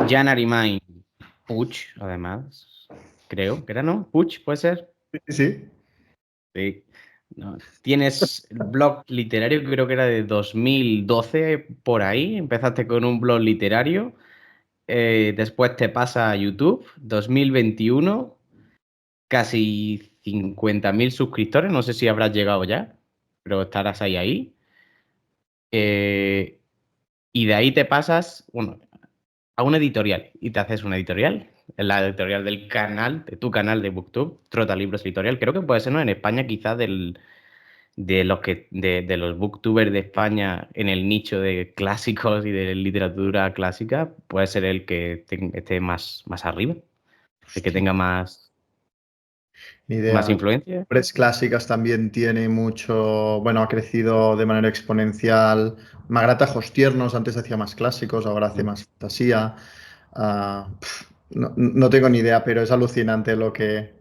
Jan Arimany Puig, además, creo que era, ¿no? Puig, ¿puede ser? Sí. Sí. No. Tienes el blog literario, que creo que era de 2012, por ahí. Empezaste con un blog literario. Después te pasa a YouTube, 2021, casi 50.000 suscriptores. No sé si habrás llegado ya, pero estarás ahí. Eh, y de ahí te pasas, bueno, a una editorial y te haces una editorial. En la editorial del canal, de tu canal de BookTube, Trota Libros Editorial. Creo que puede ser, ¿no? En España, quizás de los booktubers de España en el nicho de clásicos y de literatura clásica, puede ser el que esté más arriba, el que Hostia, tenga ni más idea. influencia. Obras clásicas también tiene mucho, bueno, ha crecido de manera exponencial. Magrata Tiernos antes hacía más clásicos, ahora hace más fantasía. No tengo ni idea, pero es alucinante lo que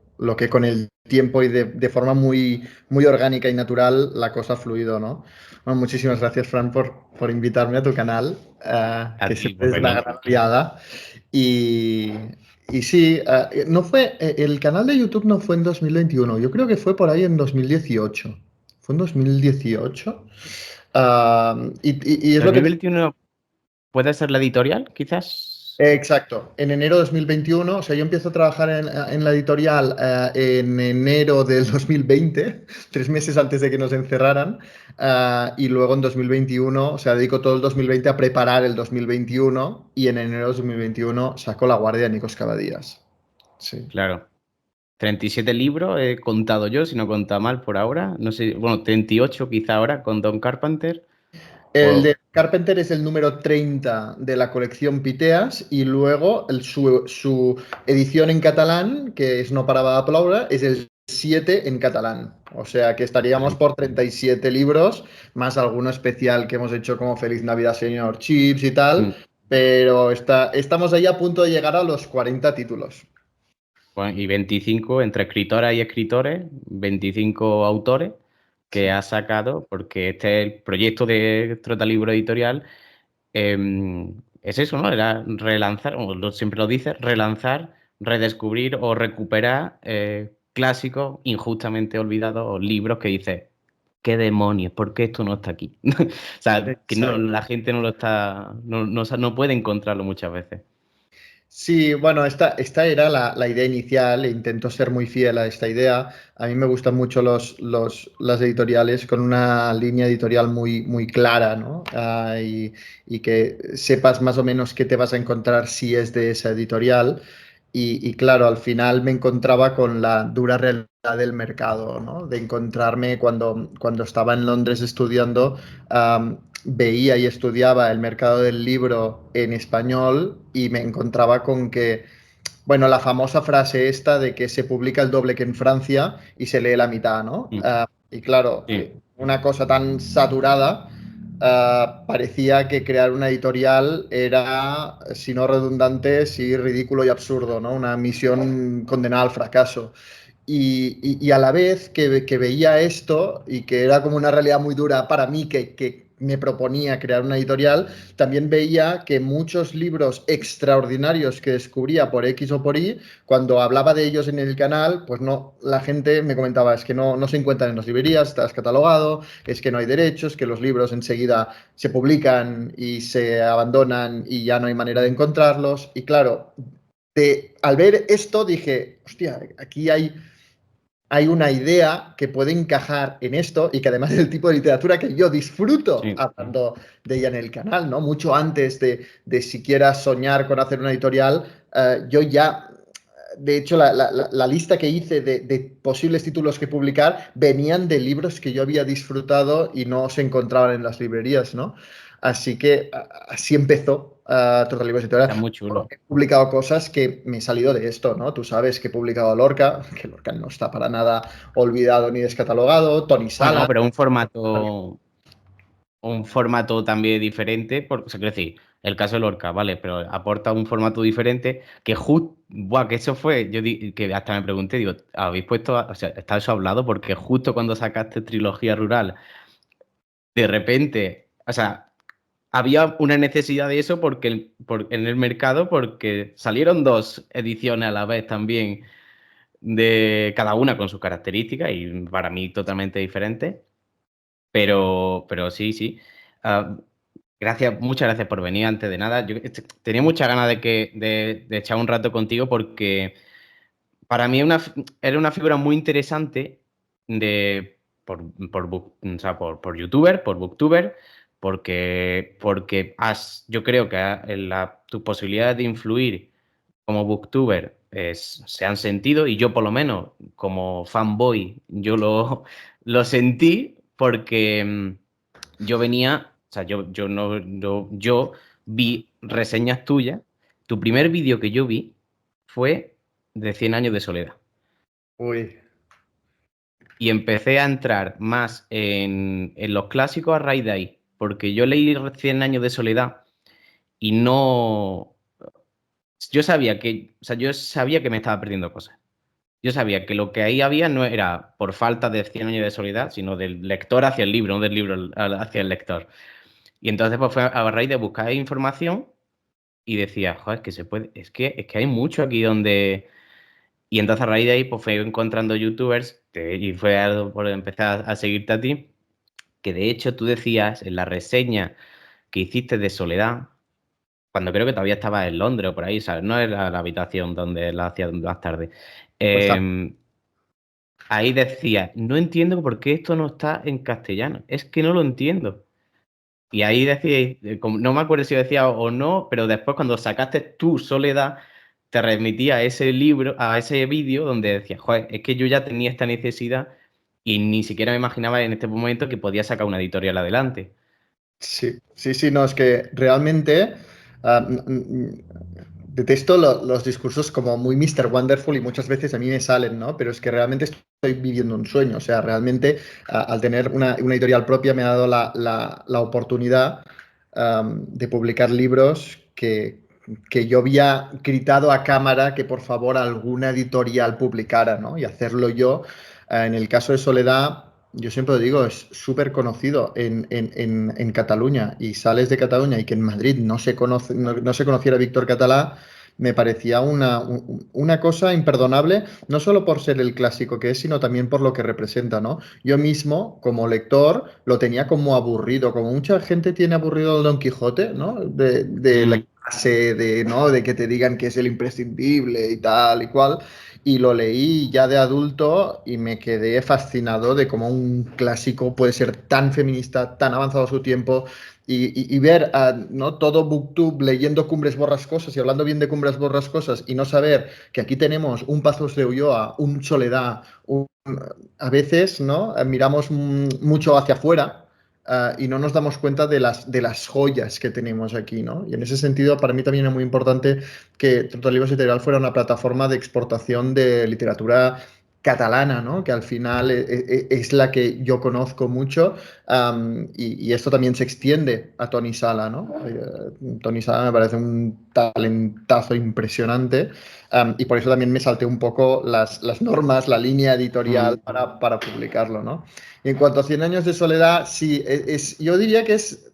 con el tiempo y de forma muy orgánica y natural la cosa ha fluido, ¿no? Bueno, muchísimas gracias, Fran, por invitarme a tu canal, A que ti, siempre por es una venir. gran aliada. Y, y sí, no fue, el canal de YouTube no fue en 2021, yo creo que fue por ahí en 2018. Fue en 2018. Y es lo que te. 2021 puede ser la editorial, quizás. Exacto, en enero de 2021, o sea, yo empiezo a trabajar en la editorial en enero del 2020, 3 meses antes de que nos encerraran, y luego en 2021, o sea, dedico todo el 2020 a preparar el 2021 y en enero de 2021 saco La Guardia de Nikos Cavadías. Sí. Claro. 37 libros he contado yo, si no contado mal por ahora. No sé, bueno, 38 quizá ahora con Don Carpenter. El de O, Carpenter es el número 30 de la colección Piteas y luego su edición en catalán, que es No paraba de aplaudre, es el 7 en catalán. O sea que estaríamos por 37 libros, más alguno especial que hemos hecho como Feliz Navidad Señor Chips y tal, mm, pero estamos ahí a punto de llegar a los 40 títulos. bueno, y 25 entre escritoras y escritores, 25 autores que Sí. ha sacado, porque este es el proyecto de Trotalibro Editorial. Es eso, ¿no? Era relanzar, siempre lo dice, relanzar, redescubrir o recuperar clásicos injustamente olvidados o libros que dices, ¿qué demonios? ¿Por qué esto no está aquí? O sea, que no, Exacto. la gente no lo está, no puede encontrarlo muchas veces. Sí, bueno, esta era la idea inicial e intento ser muy fiel a esta idea. A mí me gustan mucho las editoriales con una línea editorial muy clara, ¿no? Y que sepas más o menos qué te vas a encontrar si es de esa editorial. Y claro, al final me encontraba con la dura realidad del mercado, ¿no? De encontrarme cuando estaba en Londres estudiando, veía y estudiaba el mercado del libro en español y me encontraba con que, bueno, la famosa frase esta de que se publica el doble que en Francia y se lee la mitad, ¿no? Mm, Y claro, sí, una cosa tan saturada, parecía que crear una editorial era, si no redundante, sí ridículo y absurdo, ¿no? Una misión condenada al fracaso. Y a la vez que veía esto y que era como una realidad muy dura para mí que me proponía crear una editorial, también veía que muchos libros extraordinarios que descubría por X o por Y, cuando hablaba de ellos en el canal, pues no, la gente me comentaba, es que no se encuentran en las librerías, está descatalogado, es que no hay derechos, que los libros enseguida se publican y se abandonan y ya no hay manera de encontrarlos. Y claro, al ver esto dije, hostia, aquí hay una idea que puede encajar en esto y que además es el tipo de literatura que yo disfruto sí. hablando de ella en el canal, ¿no? Mucho antes de siquiera soñar con hacer una editorial, yo ya, de hecho, la lista que hice de posibles títulos que publicar venían de libros que yo había disfrutado y no se encontraban en las librerías, ¿no? Así que así empezó Total Libros Está Editorial. muy chulo. He publicado cosas que me he salido de esto, ¿no? Tú sabes que he publicado Lorca, que Lorca no está para nada olvidado ni descatalogado, Tony Bueno, Sala. pero un formato también diferente, o sea, quiero decir, el caso de Lorca, ¿vale? Pero aporta un formato diferente que justo, que eso fue, que hasta me pregunté, digo, ¿habéis puesto, o sea, está eso hablado? Porque justo cuando sacaste Trilogía Rural, de repente, o sea, había una necesidad de eso en el mercado porque salieron 2 ediciones a la vez también, de cada una con sus características y para mí totalmente diferentes. Pero sí, sí. Ah, muchas gracias por venir antes de nada. Yo tenía muchas ganas de echar un rato contigo porque para mí era una figura muy interesante de, o sea, por youtuber, por booktuber, porque yo creo que tus posibilidades de influir como booktuber se han sentido y yo por lo menos como fanboy yo lo sentí porque yo venía, o sea, yo no, yo vi reseñas tuyas. Tu primer vídeo que yo vi fue de 100 años de soledad. Uy, Y empecé a entrar más en los clásicos a raíz de ahí, porque yo leí 100 años de soledad y no... yo sabía que me estaba perdiendo cosas. Yo sabía que lo que ahí había no era por falta de 100 años de soledad, sino del lector hacia el libro, no del libro hacia el lector. Y entonces pues fue a raíz de buscar información y decía, joder, es que se puede, es que hay mucho aquí donde... Y entonces a raíz de ahí pues fui encontrando youtubers y fue por empezar a seguirte a ti, que de hecho tú decías en la reseña que hiciste de Soledad, cuando creo que todavía estabas en Londres o por ahí, ¿sabes? No era la habitación donde la hacías más tarde. pues Ahí decías, no entiendo por qué esto no está en castellano, es que no lo entiendo. Y ahí decíais, no me acuerdo si decía o no, pero después cuando sacaste tu Soledad, te remitía a ese libro, a ese vídeo donde decías, joder, es que yo ya tenía esta necesidad y ni siquiera me imaginaba en este momento que podía sacar una editorial adelante. sí, sí, sí, no, es que realmente detesto los discursos como muy Mr. Wonderful y muchas veces a mí me salen, ¿no? Pero es que realmente estoy viviendo un sueño, o sea, realmente al tener una editorial propia me ha dado la oportunidad de publicar libros que yo había gritado a cámara que por favor alguna editorial publicara, ¿no? Y hacerlo yo. En el caso de Soledad, yo siempre lo digo, es súper conocido en Cataluña y sales de Cataluña y que en Madrid no se conociera Víctor Catalá, me parecía una cosa imperdonable, no solo por ser el clásico que es, sino también por lo que representa, ¿no? Yo mismo, como lector, lo tenía como aburrido, como mucha gente tiene aburrido el Don Quijote, ¿no? De la Mm. clase de, ¿no? De que te digan que es el imprescindible y tal y cual. Y lo leí ya de adulto y me quedé fascinado de cómo un clásico puede ser tan feminista, tan avanzado a su tiempo y ver a ¿no? todo Booktube leyendo Cumbres Borrascosas y hablando bien de Cumbres Borrascosas y no saber que aquí tenemos un Pazos de Ulloa, un Soledad, a veces ¿no? Miramos mucho hacia afuera. Y no nos damos cuenta de las joyas que tenemos aquí, ¿no? Y en ese sentido, para mí también es muy importante que Total Libros Editorial fuera una plataforma de exportación de literatura catalana, ¿no? Que al final es la que yo conozco mucho y esto también se extiende a Tony Sala, ¿no? Tony Sala me parece un talentazo impresionante y por eso también me salté un poco las normas, la línea editorial Mm. para publicarlo, ¿no? Y en cuanto a 100 años de soledad, sí, yo diría que es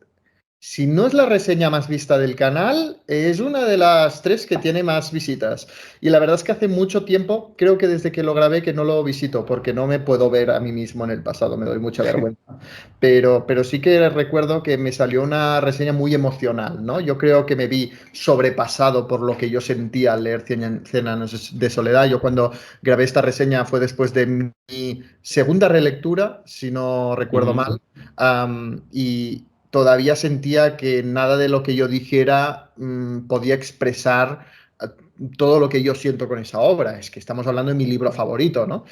si no es la reseña más vista del canal, es una de las 3 que tiene más visitas. Y la verdad es que hace mucho tiempo, creo que desde que lo grabé, que no lo visito, porque no me puedo ver a mí mismo en el pasado, me doy mucha vergüenza. Pero sí que recuerdo que me salió una reseña muy emocional, ¿no? Yo creo que me vi sobrepasado por lo que yo sentía al leer Cien años de soledad. Yo cuando grabé esta reseña fue después de mi segunda relectura, si no recuerdo Ujú. mal. Y todavía sentía que nada de lo que yo dijera podía expresar todo lo que yo siento con esa obra. Es que estamos hablando de mi libro favorito, ¿no?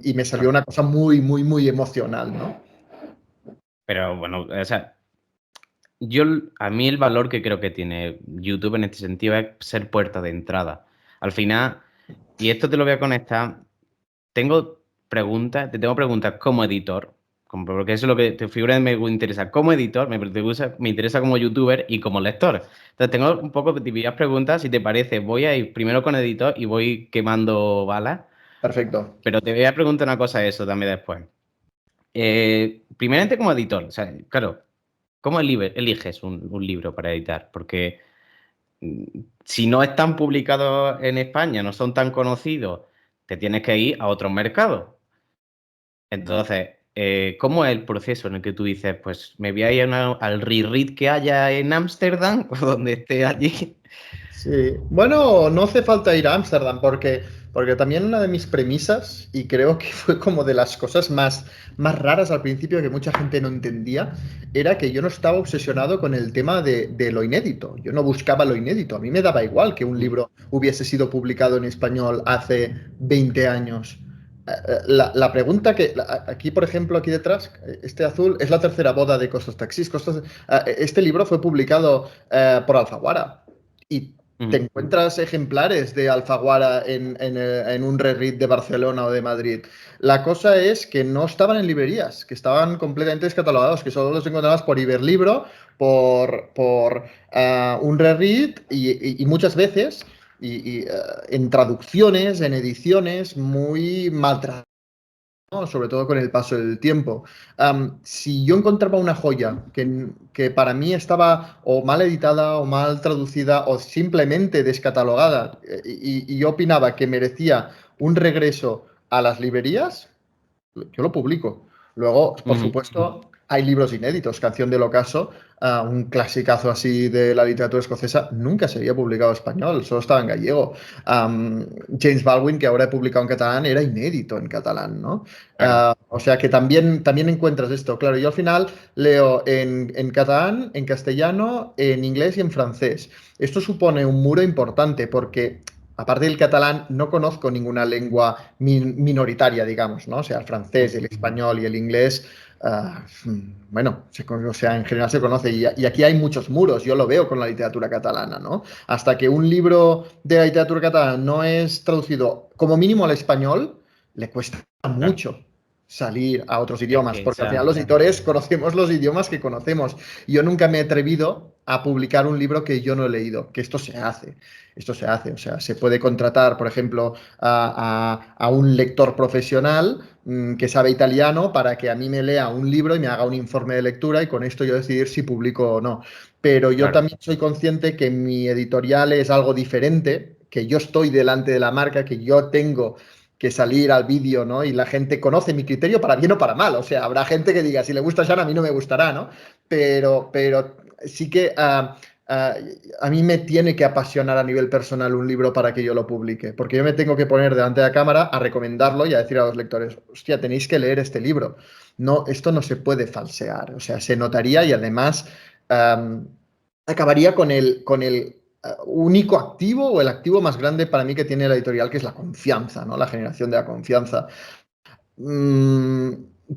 Y me salió una cosa muy, muy, muy emocional, ¿no? Pero bueno, o sea, a mí el valor que creo que tiene YouTube en este sentido es ser puerta de entrada. Al final, y esto te lo voy a conectar, te tengo preguntas como editor, porque eso es lo que te figura me interesa como editor, me interesa como youtuber y como lector. Entonces tengo un poco divididas preguntas, si te parece, voy a ir primero con editor y voy quemando balas, Perfecto. pero te voy a preguntar una cosa de eso también después. Primeramente como editor, o sea, claro, ¿Cómo eliges un libro para editar? Porque si no están publicados en España, no son tan conocidos, te tienes que ir a otros mercados. Entonces, ¿cómo es el proceso en el que tú dices, pues me voy a ir al reread que haya en Ámsterdam o donde esté allí? Sí, bueno, no hace falta ir a Ámsterdam porque también una de mis premisas, y creo que fue como de las cosas más raras al principio que mucha gente no entendía, era que yo no estaba obsesionado con el tema de lo inédito. Yo no buscaba lo inédito. A mí me daba igual que un libro hubiese sido publicado en español hace 20 años. La pregunta aquí, por ejemplo, aquí detrás, este azul, es la tercera boda de Costas Taxis. Este libro fue publicado por Alfaguara. Y te Ujú. encuentras ejemplares de Alfaguara en un reread de Barcelona o de Madrid. La cosa es que no estaban en librerías, que estaban completamente descatalogados, que solo los encontrabas por Iberlibro, por un reread y muchas veces en traducciones, en ediciones muy maltratadas, ¿no? Sobre todo con el paso del tiempo. Si yo encontraba una joya que para mí estaba o mal editada o mal traducida o simplemente descatalogada y yo opinaba que merecía un regreso a las librerías, yo lo publico. Luego, por Ujú. supuesto, hay libros inéditos. Canción del Ocaso, un clasicazo así de la literatura escocesa, nunca se había publicado en español, solo estaba en gallego. James Baldwin, que ahora he publicado en catalán, era inédito en catalán, ¿no? Claro, O sea que también encuentras esto. Claro, yo al final leo en catalán, en castellano, en inglés y en francés. Esto supone un muro importante porque aparte del catalán, no conozco ninguna lengua minoritaria, digamos, ¿no? O sea, el francés, el español y el inglés, bueno, o sea, en general se conoce. Y aquí hay muchos muros, yo lo veo con la literatura catalana, ¿no? Hasta que un libro de la literatura catalana no es traducido como mínimo al español, le cuesta claro. mucho salir a otros Es idiomas, que porque al esa, final los editores conocemos los idiomas que conocemos. Y yo nunca me he atrevido a publicar un libro que yo no he leído, que esto se hace. Esto se hace, o sea, se puede contratar, por ejemplo, a un lector profesional que sabe italiano para que a mí me lea un libro y me haga un informe de lectura y con esto yo decidir si publico o no. Pero yo claro, también soy consciente que mi editorial es algo diferente, que yo estoy delante de la marca, que yo tengo que salir al vídeo, ¿no? Y la gente conoce mi criterio para bien o para mal. O sea, habrá gente que diga, si le gusta Shan, a mí no me gustará, ¿no? Pero sí que a mí me tiene que apasionar a nivel personal un libro para que yo lo publique, porque yo me tengo que poner delante de la cámara a recomendarlo y a decir a los lectores, hostia, tenéis que leer este libro. No, esto no se puede falsear, o sea, se notaría y además acabaría con el único activo o el activo más grande para mí que tiene la editorial, que es la confianza, ¿no? La generación de la confianza. Mm,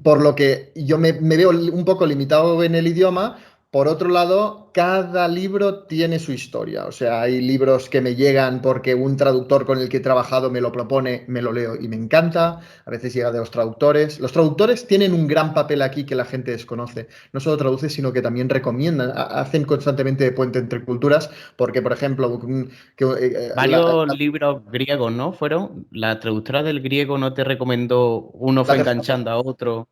por lo que yo me veo un poco limitado en el idioma. Por otro lado, cada libro tiene su historia. O sea, hay libros que me llegan porque un traductor con el que he trabajado me lo propone, me lo leo y me encanta. A veces llega de los traductores. Los traductores tienen un gran papel aquí que la gente desconoce. No solo traducen, sino que también recomiendan, hacen constantemente de puente entre culturas, porque, por ejemplo, varios libros griegos, ¿no? Fueron, la traductora del griego no te recomendó, uno la fue tercera enganchando a otro.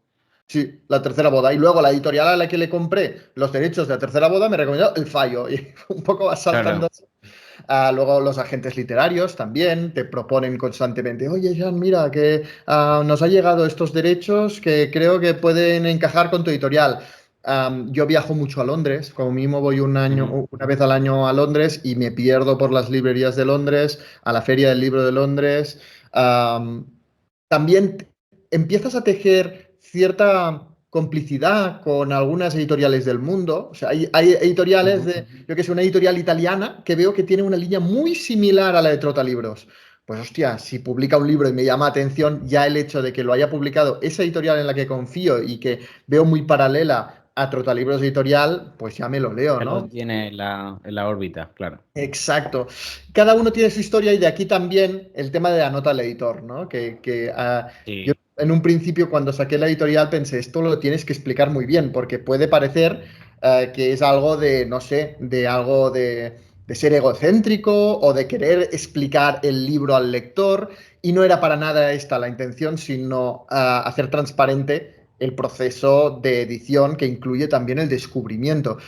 Sí, la tercera boda. Y luego la editorial a la que le compré los derechos de la tercera boda me recomendó El Fallo. Y un poco va saltando. Claro, Luego los agentes literarios también te proponen constantemente, oye, Jean, mira, que nos ha llegado estos derechos que creo que pueden encajar con tu editorial. Yo viajo mucho a Londres, como mínimo voy ujú, una vez al año a Londres y me pierdo por las librerías de Londres, a la Feria del Libro de Londres. También empiezas a tejer cierta complicidad con algunas editoriales del mundo. O sea, hay editoriales ujú. de, yo que sé, una editorial italiana que veo que tiene una línea muy similar a la de Trotalibros. Pues hostia, si publica un libro y me llama atención, ya el hecho de que lo haya publicado esa editorial en la que confío y que veo muy paralela a Trotalibros Editorial, pues ya me lo leo, Ya lo ¿no? tiene en la órbita, claro. Exacto. Cada uno tiene su historia y de aquí también el tema de la nota al editor, ¿no? Yo Sí, en un principio cuando saqué la editorial pensé, esto lo tienes que explicar muy bien porque puede parecer que es algo de, no sé, de ser egocéntrico o de querer explicar el libro al lector y no era para nada esta la intención, sino hacer transparente el proceso de edición que incluye también el descubrimiento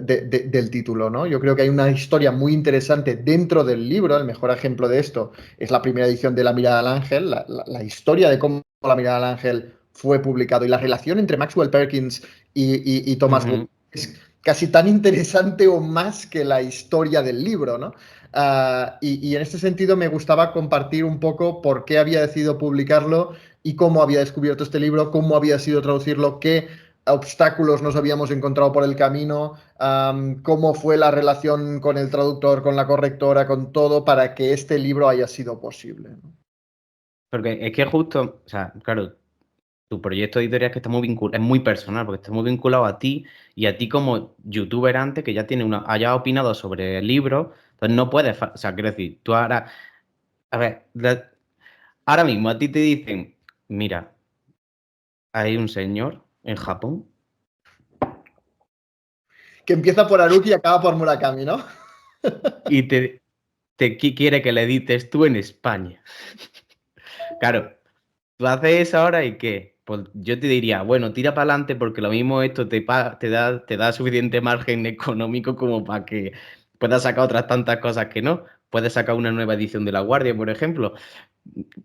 del título, ¿no? Yo creo que hay una historia muy interesante dentro del libro. El mejor ejemplo de esto es la primera edición de La mirada al ángel, la historia de cómo La mirada al ángel fue publicado y la relación entre Maxwell Perkins y Thomas Wolfe Ujú. es casi tan interesante o más que la historia del libro, ¿no? Y en este sentido me gustaba compartir un poco por qué había decidido publicarlo y cómo había descubierto este libro, cómo había sido traducirlo, qué obstáculos nos habíamos encontrado por el camino, cómo fue la relación con el traductor, con la correctora, con todo, para que este libro haya sido posible, ¿no? Porque es que justo, o sea, claro, tu proyecto editorial es que está muy vinculado, es muy personal, porque está muy vinculado a ti y a ti como youtuber antes, que ya tiene una, haya opinado sobre el libro, entonces no puedes, o sea, quiero decir, tú ahora, a ver, ahora mismo a ti te dicen, mira, hay un señor en Japón Que empieza por Haruki y acaba por Murakami, ¿no? y quiere que le edites tú en España. Claro, tú haces eso ahora y qué, pues yo te diría, bueno, tira para adelante porque lo mismo esto te da suficiente margen económico como para que puedas sacar otras tantas cosas que no. Puedes sacar una nueva edición de La Guardia, por ejemplo.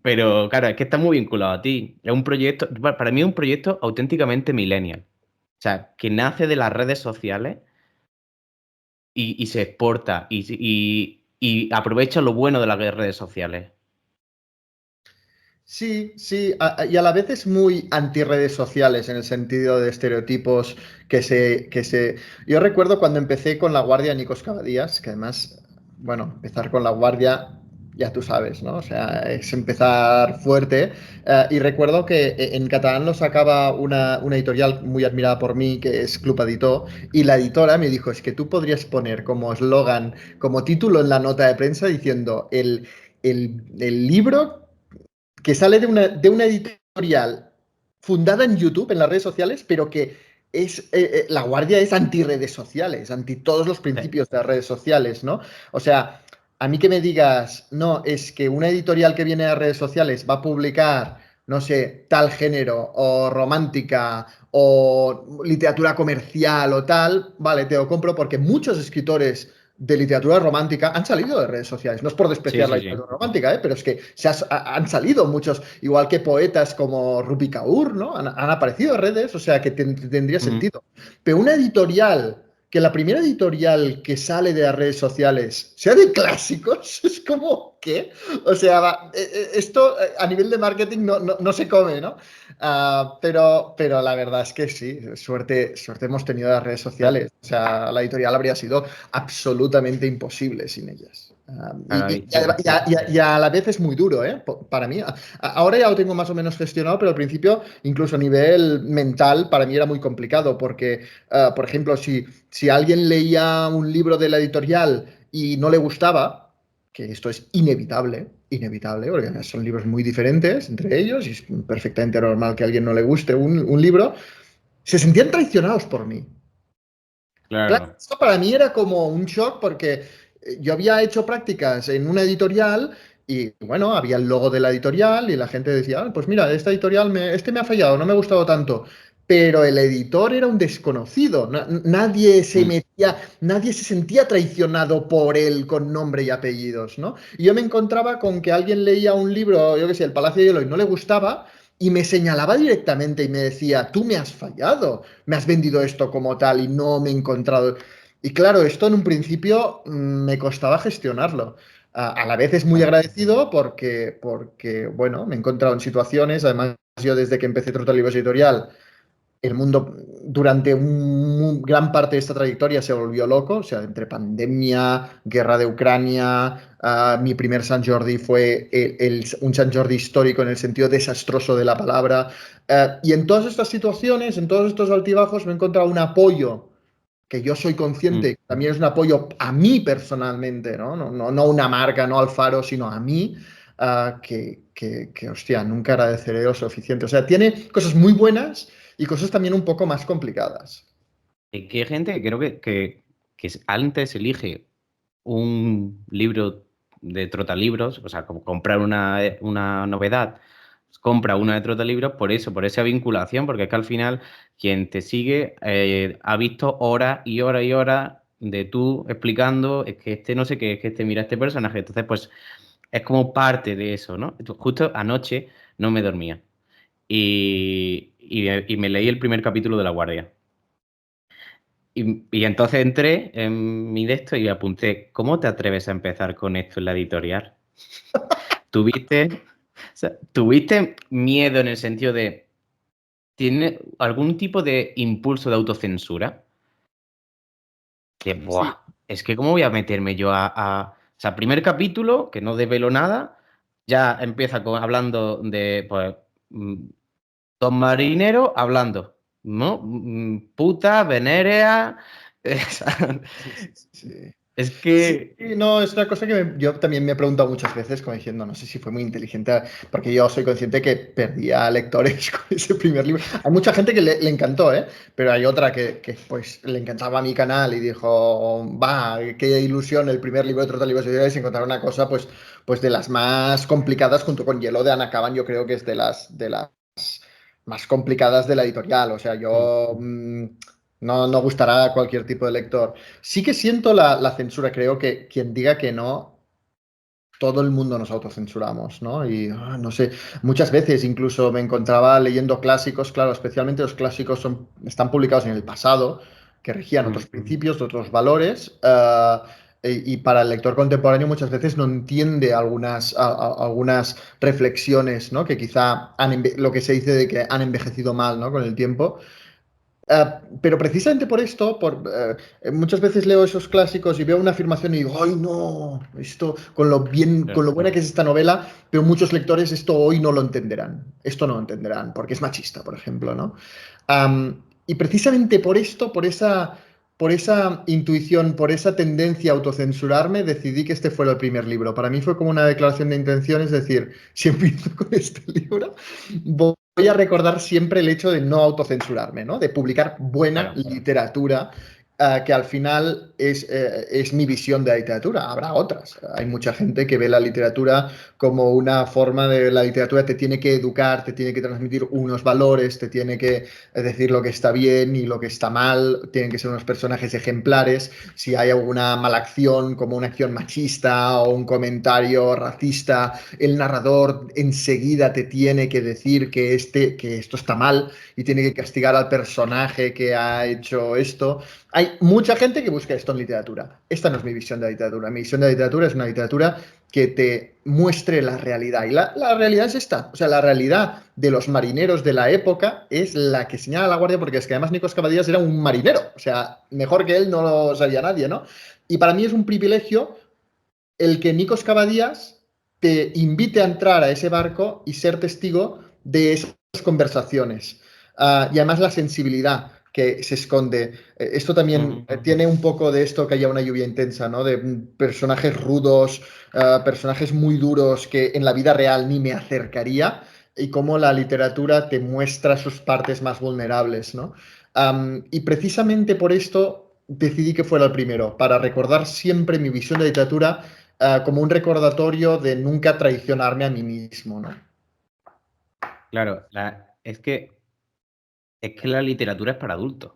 Pero claro, es que está muy vinculado a ti. Es un proyecto, para mí es un proyecto auténticamente millennial. O sea, que nace de las redes sociales y se exporta y aprovecha lo bueno de las redes sociales. Sí, sí, y a la vez es muy anti-redes sociales en el sentido de estereotipos que se... Yo recuerdo cuando empecé con La Guardia Nikos Cavadías, que además, bueno, empezar con La Guardia, ya tú sabes, ¿no? O sea, es empezar fuerte. Y recuerdo que en catalán lo sacaba una editorial muy admirada por mí, que es Club Editor, y la editora me dijo, es que tú podrías poner como eslogan, como título en la nota de prensa diciendo el libro que sale de una editorial fundada en YouTube, en las redes sociales, pero que La Guardia es anti-redes sociales, anti todos los Sí. principios de las redes sociales, ¿no? O sea, a mí que me digas, no, es que una editorial que viene a redes sociales va a publicar, no sé, tal género, o romántica, o literatura comercial, o tal, vale, te lo compro porque muchos escritores de literatura romántica han salido de redes sociales. No es por Sí, despreciar la sí, sí. literatura romántica, pero es que han salido muchos, igual que poetas como Rupi Kaur, ¿no? Han aparecido en redes, o sea que tendría Ujú. sentido. Pero una editorial, que la primera editorial que sale de las redes sociales sea de clásicos, es como, ¿qué? O sea, esto a nivel de marketing no se come, ¿no? Pero la verdad es que sí, suerte hemos tenido las redes Claro, sociales. O sea, la editorial habría sido absolutamente imposible sin ellas. claro, Y a la vez es muy duro, ¿eh? Para mí. Ahora ya lo tengo más o menos gestionado, pero al principio, incluso a nivel mental, para mí era muy complicado, porque, por ejemplo, si alguien leía un libro de la editorial y no le gustaba, que esto es inevitable, porque son libros muy diferentes entre ellos, y es perfectamente normal que a alguien no le guste un libro, se sentían traicionados por mí. Claro, claro. esto para mí era como un shock porque yo había hecho prácticas en una editorial y bueno, había el logo de la editorial y la gente decía, "Ah, pues mira, esta editorial este me ha fallado, no me ha gustado tanto." Pero el editor era un desconocido, nadie se Mm. metía, nadie se sentía traicionado por él con nombre y apellidos, ¿no? Y yo me encontraba con que alguien leía un libro, yo qué sé, El Palacio de Hielo y no le gustaba y me señalaba directamente y me decía, tú me has fallado, me has vendido esto como tal y no me he encontrado. Y claro, esto en un principio me costaba gestionarlo. A la vez es muy Claro. agradecido porque, bueno, me he encontrado en situaciones, además yo desde que empecé Trotta Libros Editorial, el mundo durante gran parte de esta trayectoria se volvió loco, o sea, entre pandemia, guerra de Ucrania, mi primer San Jordi fue un San Jordi histórico en el sentido desastroso de la palabra, y en todas estas situaciones, en todos estos altibajos, me he encontrado un apoyo que yo soy Mm. consciente, que también es un apoyo a mí personalmente, ¿no? No una marca, no Alfaro, sino a mí, hostia, nunca agradeceré lo suficiente. O sea, tiene cosas muy buenas y cosas también un poco más complicadas. Es que hay gente que creo que antes elige un libro de trotalibros, o sea, como comprar una novedad, compra una de Trota Libros por eso, por esa vinculación, porque es que al final quien te sigue ha visto horas y horas y horas de tú explicando, es que este no sé qué, es que este mira a este personaje. Entonces, pues es como parte de eso, ¿no? Justo anoche no me dormía y me leí el primer capítulo de La Guardia. Y entonces entré en mi de esto y apunté, ¿cómo te atreves a empezar con esto en la editorial? ¿Tuviste, o sea, ¿tuviste miedo en el sentido de, ¿tiene algún tipo de impulso de autocensura? Que, Sí, buah, es que ¿cómo voy a meterme yo o sea, primer capítulo, que no develo nada, ya empieza hablando de, pues, mm, dos marineros hablando, ¿no? Puta, venérea, sí, sí, sí, sí. es Sí, que... no, es una cosa que yo también me he preguntado muchas veces, como diciendo, no sé si fue muy inteligente, porque yo soy consciente que perdía lectores con ese primer libro. Hay mucha gente que le encantó, ¿eh? Pero hay otra pues le encantaba mi canal y dijo, va, qué ilusión el primer libro de Trotalibros y encontrar una cosa, pues de las más complicadas, junto con Hielo de Anacaban, yo creo que es de las más complicadas de la editorial. O sea, yo no gustará a cualquier tipo de lector. Sí que siento la censura, creo que quien diga que no, todo el mundo nos autocensuramos, ¿no? Y no sé, muchas veces incluso me encontraba leyendo clásicos, claro, especialmente los clásicos están publicados en el pasado, que regían otros principios, otros valores, y para el lector contemporáneo muchas veces no entiende algunas reflexiones, ¿no? Que quizá lo que se dice de que han envejecido mal, ¿no? Con el tiempo. Pero precisamente por esto, muchas veces leo esos clásicos y veo una afirmación y digo, ¡ay no! Esto, con lo buena que es esta novela, pero muchos lectores esto hoy no lo entenderán. Esto no lo entenderán, porque es machista, por ejemplo, ¿no? Y precisamente por esto, por esa intuición, por esa tendencia a autocensurarme, decidí que este fuera el primer libro. Para mí fue como una declaración de intención, es decir, si empiezo con este libro, voy a recordar siempre el hecho de no autocensurarme, ¿no? De publicar buena Claro. literatura, que al final es mi visión de la literatura. Habrá otras. Hay mucha gente que ve la literatura como una forma de la literatura te tiene que educar, te tiene que transmitir unos valores, te tiene que decir lo que está bien y lo que está mal, tienen que ser unos personajes ejemplares. Si hay alguna mala acción, como una acción machista o un comentario racista, el narrador enseguida te tiene que decir que esto está mal y tiene que castigar al personaje que ha hecho esto. Hay mucha gente que busca esto en literatura. Esta no es mi visión de la literatura. Mi visión de la literatura es una literatura que te muestre la realidad. Y la realidad es esta. O sea, la realidad de los marineros de la época es la que señala La Guardia, porque es que además Nikos Cavadías era un marinero. O sea, mejor que él no lo sabía nadie, ¿no? Y para mí es un privilegio el que Nikos Cavadías te invite a entrar a ese barco y ser testigo de esas conversaciones. Y además la sensibilidad que se esconde. Esto también tiene un poco de esto que haya una lluvia intensa, ¿no? De personajes rudos, personajes muy duros que en la vida real ni me acercaría y cómo la literatura te muestra sus partes más vulnerables, ¿no? Y precisamente por esto decidí que fuera el primero, para recordar siempre mi visión de literatura como un recordatorio de nunca traicionarme a mí mismo, ¿no? Claro, es que la literatura es para adultos.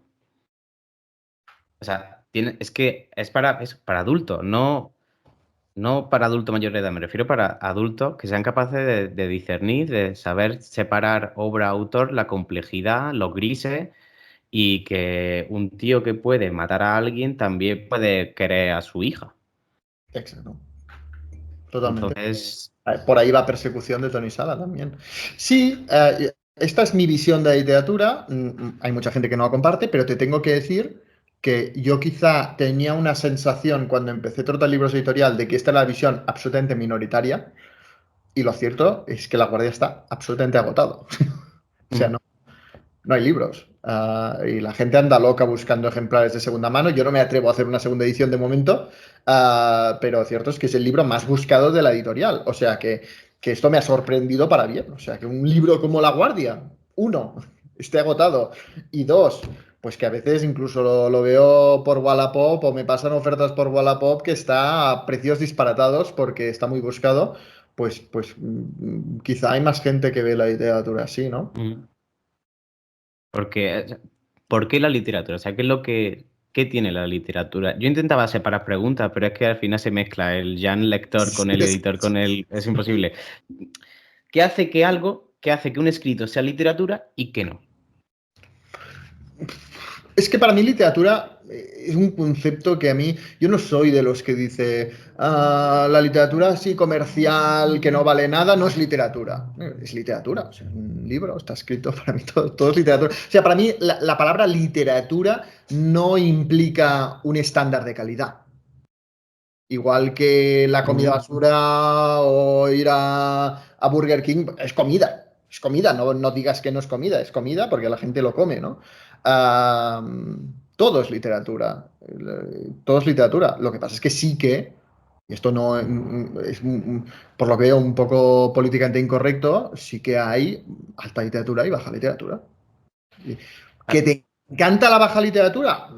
O sea, es que es para adultos, no para adultos mayores de edad. Me refiero para adultos que sean capaces de discernir, de saber separar obra-autor, la complejidad, los grises y que un tío que puede matar a alguien también puede querer a su hija. Exacto. Totalmente. Entonces, Por ahí va Persecución de Tony Sala también. Sí, esta es mi visión de la literatura. Hay mucha gente que no la comparte, pero te tengo que decir que yo quizá tenía una sensación cuando empecé Trota Libros Editorial de que esta era la visión absolutamente minoritaria. Y lo cierto es que La Guardia está absolutamente agotado. O sea, mm, no hay libros. Y la gente anda loca buscando ejemplares de segunda mano. Yo no me atrevo a hacer una segunda edición de momento, pero cierto es que es el libro más buscado de la editorial. O sea que esto me ha sorprendido para bien. O sea que un libro como La Guardia, uno, esté agotado y dos, pues que a veces incluso lo veo por Wallapop o me pasan ofertas por Wallapop que está a precios disparatados porque está muy buscado. pues quizá hay más gente que ve la literatura así, ¿no? Porque, ¿por qué la literatura? O sea, ¿qué es lo qué tiene la literatura? Yo intentaba separar preguntas, pero es que al final se mezcla el Jan lector con el editor, con el... Es imposible. ¿Qué hace qué hace que un escrito sea literatura y que no? Es que para mí literatura es un concepto que a mí, yo no soy de los que dice la literatura así comercial que no vale nada, no es literatura. Es literatura, o sea, un libro está escrito, para mí todo es literatura. O sea, para mí la palabra literatura no implica un estándar de calidad. Igual que la comida basura o ir a Burger King, es comida, no digas que no es comida porque la gente lo come, ¿no? Todo es literatura, todo es literatura. Lo que pasa es que sí que, y esto no es, por lo que veo, un poco políticamente incorrecto, sí que hay alta literatura y baja literatura. ¿Que te encanta la baja literatura?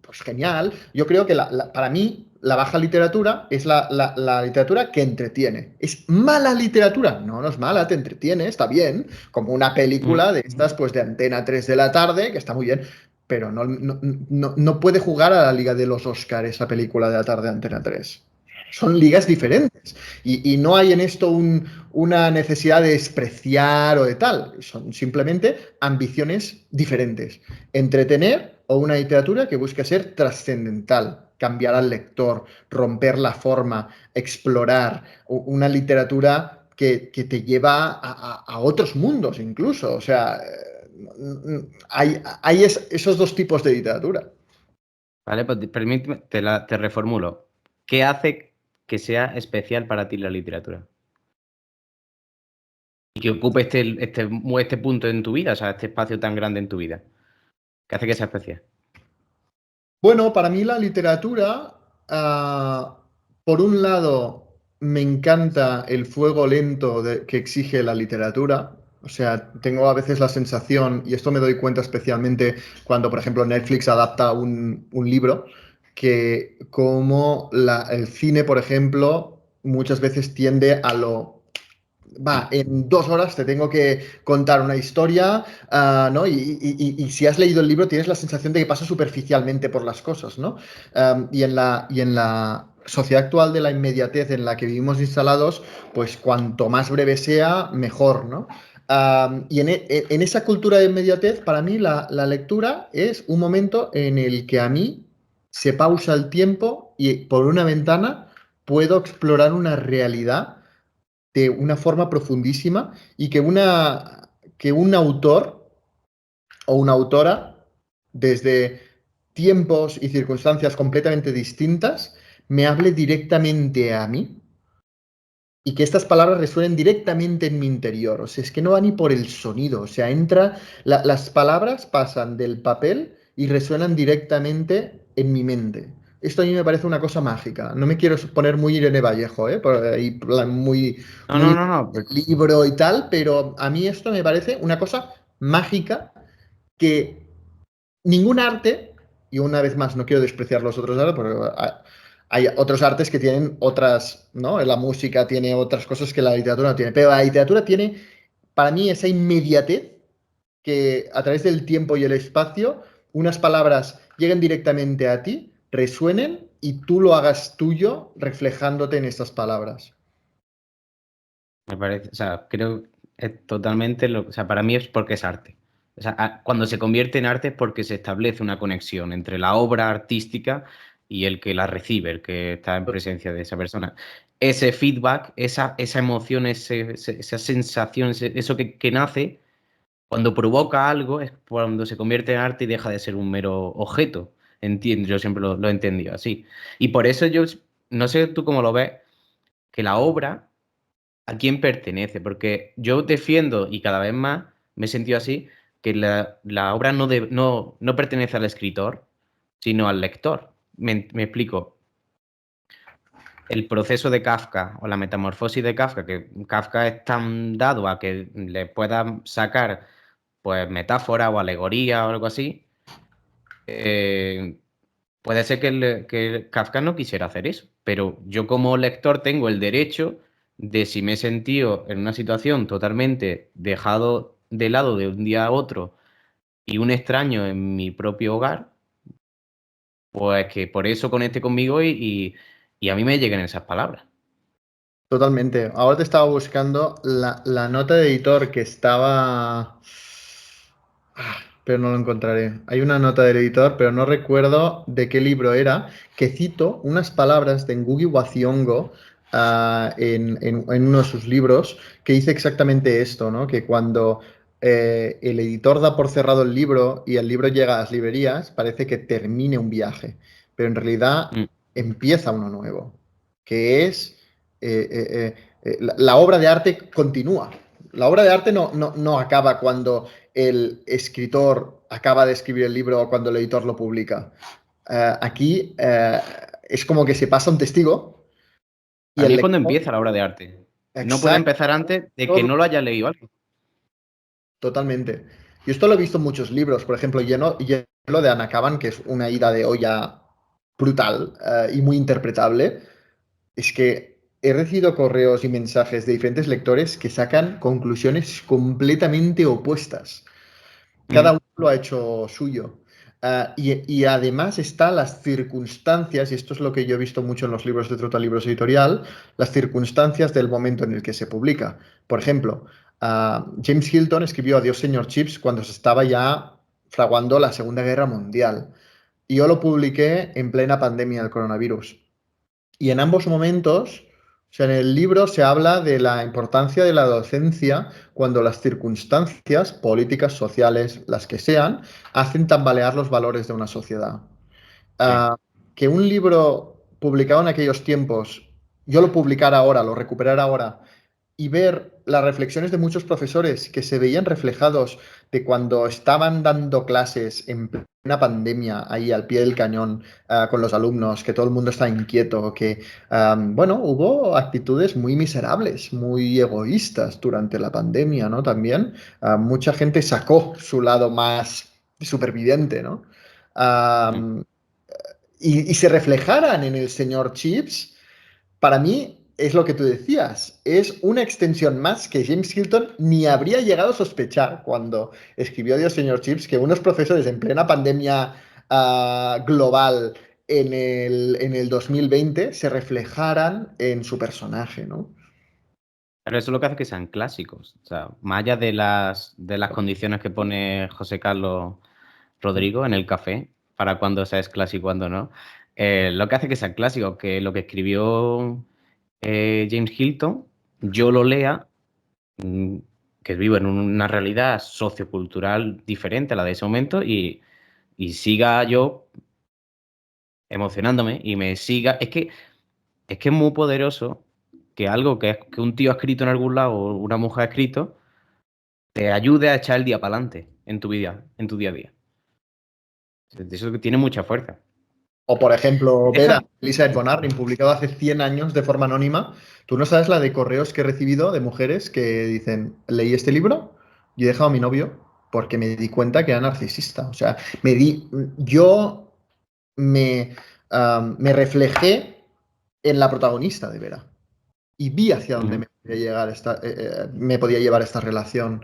Pues genial. Yo creo que para mí la baja literatura es la literatura que entretiene. ¿Es mala literatura? No, no es mala, te entretiene, está bien. Como una película de estas, pues de Antena 3 de la tarde, que está muy bien. Pero no puede jugar a la Liga de los Oscars esa película de la tarde de Antena 3. Son ligas diferentes. Y no hay en esto una necesidad de despreciar o de tal. Son simplemente ambiciones diferentes. Entretener o una literatura que busca ser trascendental, cambiar al lector, romper la forma, explorar. Una literatura que te lleva a otros mundos incluso. O sea, hay esos dos tipos de literatura. Vale, pues permíteme, te reformulo. ¿Qué hace que sea especial para ti la literatura? Y que ocupe este punto en tu vida, o sea, este espacio tan grande en tu vida. ¿Qué hace que sea especial? Bueno, para mí la literatura, por un lado, me encanta el fuego lento que exige la literatura. O sea, tengo a veces la sensación, y esto me doy cuenta especialmente cuando, por ejemplo, Netflix adapta un libro, que como el cine, por ejemplo, muchas veces tiende a lo en 2 horas te tengo que contar una historia, ¿no? Y si has leído el libro tienes la sensación de que pasa superficialmente por las cosas, ¿no? Y en la sociedad actual de la inmediatez en la que vivimos instalados, pues cuanto más breve sea, mejor, ¿no? Y en esa cultura de inmediatez, para mí la lectura es un momento en el que a mí se pausa el tiempo y por una ventana puedo explorar una realidad de una forma profundísima y que un autor o una autora, desde tiempos y circunstancias completamente distintas, me hable directamente a mí y que estas palabras resuenen directamente en mi interior. O sea, es que no va ni por el sonido. O sea, las palabras pasan del papel y resuenan directamente en mi mente. Esto a mí me parece una cosa mágica. No me quiero poner muy Irene Vallejo, ¿eh? Por ahí, muy, No, no, muy no, no. libro y tal, pero a mí esto me parece una cosa mágica que ningún arte, y una vez más no quiero despreciar los otros artes, porque hay otros artes que tienen otras, ¿no? La música tiene otras cosas que la literatura no tiene, pero la literatura tiene, para mí, esa inmediatez que a través del tiempo y el espacio, unas palabras lleguen directamente a ti, resuenen y tú lo hagas tuyo reflejándote en estas palabras. Me parece, o sea, creo es totalmente o sea, para mí es porque es arte. O sea, cuando se convierte en arte es porque se establece una conexión entre la obra artística y el que la recibe, el que está en presencia de esa persona. Ese feedback, esa emoción, esa sensación, eso que nace, cuando provoca algo, es cuando se convierte en arte y deja de ser un mero objeto. Entiendo, yo siempre lo he entendido así. Y por eso yo, no sé tú cómo lo ves, que la obra ¿a quién pertenece? Porque yo defiendo, y cada vez más me he sentido así, que la obra no pertenece al escritor, sino al lector. Me explico. El proceso de Kafka o la metamorfosis de Kafka, que Kafka es tan dado a que le puedan sacar pues metáfora o alegoría o algo así, eh, puede ser que Kafka no quisiera hacer eso, pero yo como lector tengo el derecho de si me he sentido en una situación totalmente dejado de lado de un día a otro y un extraño en mi propio hogar, pues que por eso conecte conmigo y a mí me lleguen esas palabras. Totalmente. Ahora te estaba buscando la nota de editor que estaba... pero no lo encontraré. Hay una nota del editor, pero no recuerdo de qué libro era, que cito unas palabras de Ngugi wa Thiong'o en uno de sus libros, que dice exactamente esto, ¿no? Que cuando el editor da por cerrado el libro y el libro llega a las librerías, parece que termine un viaje, pero en realidad Mm. empieza uno nuevo, que es la obra de arte continúa. La obra de arte no acaba cuando el escritor acaba de escribir el libro o cuando el editor lo publica. Aquí es como que se pasa un testigo y Para mí el es cuando lector, empieza la obra de arte. No puede exacto, empezar antes de que no lo haya leído alguien. totalmente. Y esto lo he visto en muchos libros, por ejemplo, Hielo de Anacaban, que es una ida de olla brutal y muy interpretable. Es que he recibido correos y mensajes de diferentes lectores que sacan conclusiones completamente opuestas. Cada Mm. uno lo ha hecho suyo. Y además están las circunstancias, y esto es lo que yo he visto mucho en los libros de Trotalibros Editorial, las circunstancias del momento en el que se publica. Por ejemplo, James Hilton escribió Adiós, señor Chips cuando se estaba ya fraguando la Segunda Guerra Mundial. Y yo lo publiqué en plena pandemia del coronavirus. Y en ambos momentos, o sea, en el libro se habla de la importancia de la docencia cuando las circunstancias políticas, sociales, las que sean, hacen tambalear los valores de una sociedad. Sí. Ah, que un libro publicado en aquellos tiempos, yo lo publicara ahora, lo recuperara ahora, y ver las reflexiones de muchos profesores que se veían reflejados de cuando estaban dando clases en plena pandemia, ahí al pie del cañón, con los alumnos, que todo el mundo está inquieto, que, bueno, hubo actitudes muy miserables, muy egoístas durante la pandemia, ¿no? También mucha gente sacó su lado más superviviente, ¿no? Mm. Um, y se reflejaran en el señor Chips, para mí es lo que tú decías, es una extensión más que James Hilton ni habría llegado a sospechar cuando escribió Dios señor Chips que unos profesores en plena pandemia global en el 2020 se reflejaran en su personaje, ¿no? Pero eso es lo que hace que sean clásicos. O sea, más allá de las condiciones que pone José Carlos Rodrigo en el café, para cuando se es clásico y cuando no, lo que hace que sean clásicos, que lo que escribió James Hilton, yo lo lea, mm, que vivo en una realidad sociocultural diferente a la de ese momento y siga yo emocionándome y me siga. Es que es muy poderoso que algo que un tío ha escrito en algún lado o una mujer ha escrito te ayude a echar el día para adelante en tu día a día. Eso que tiene mucha fuerza. O, por ejemplo, Vera, Deja, Elizabeth von Arnim, publicado hace 100 años de forma anónima. Tú no sabes la de correos que he recibido de mujeres que dicen, leí este libro y he dejado a mi novio porque me di cuenta que era narcisista. O sea, yo me reflejé en la protagonista de Vera y vi hacia dónde ujú, me podía llevar esta relación.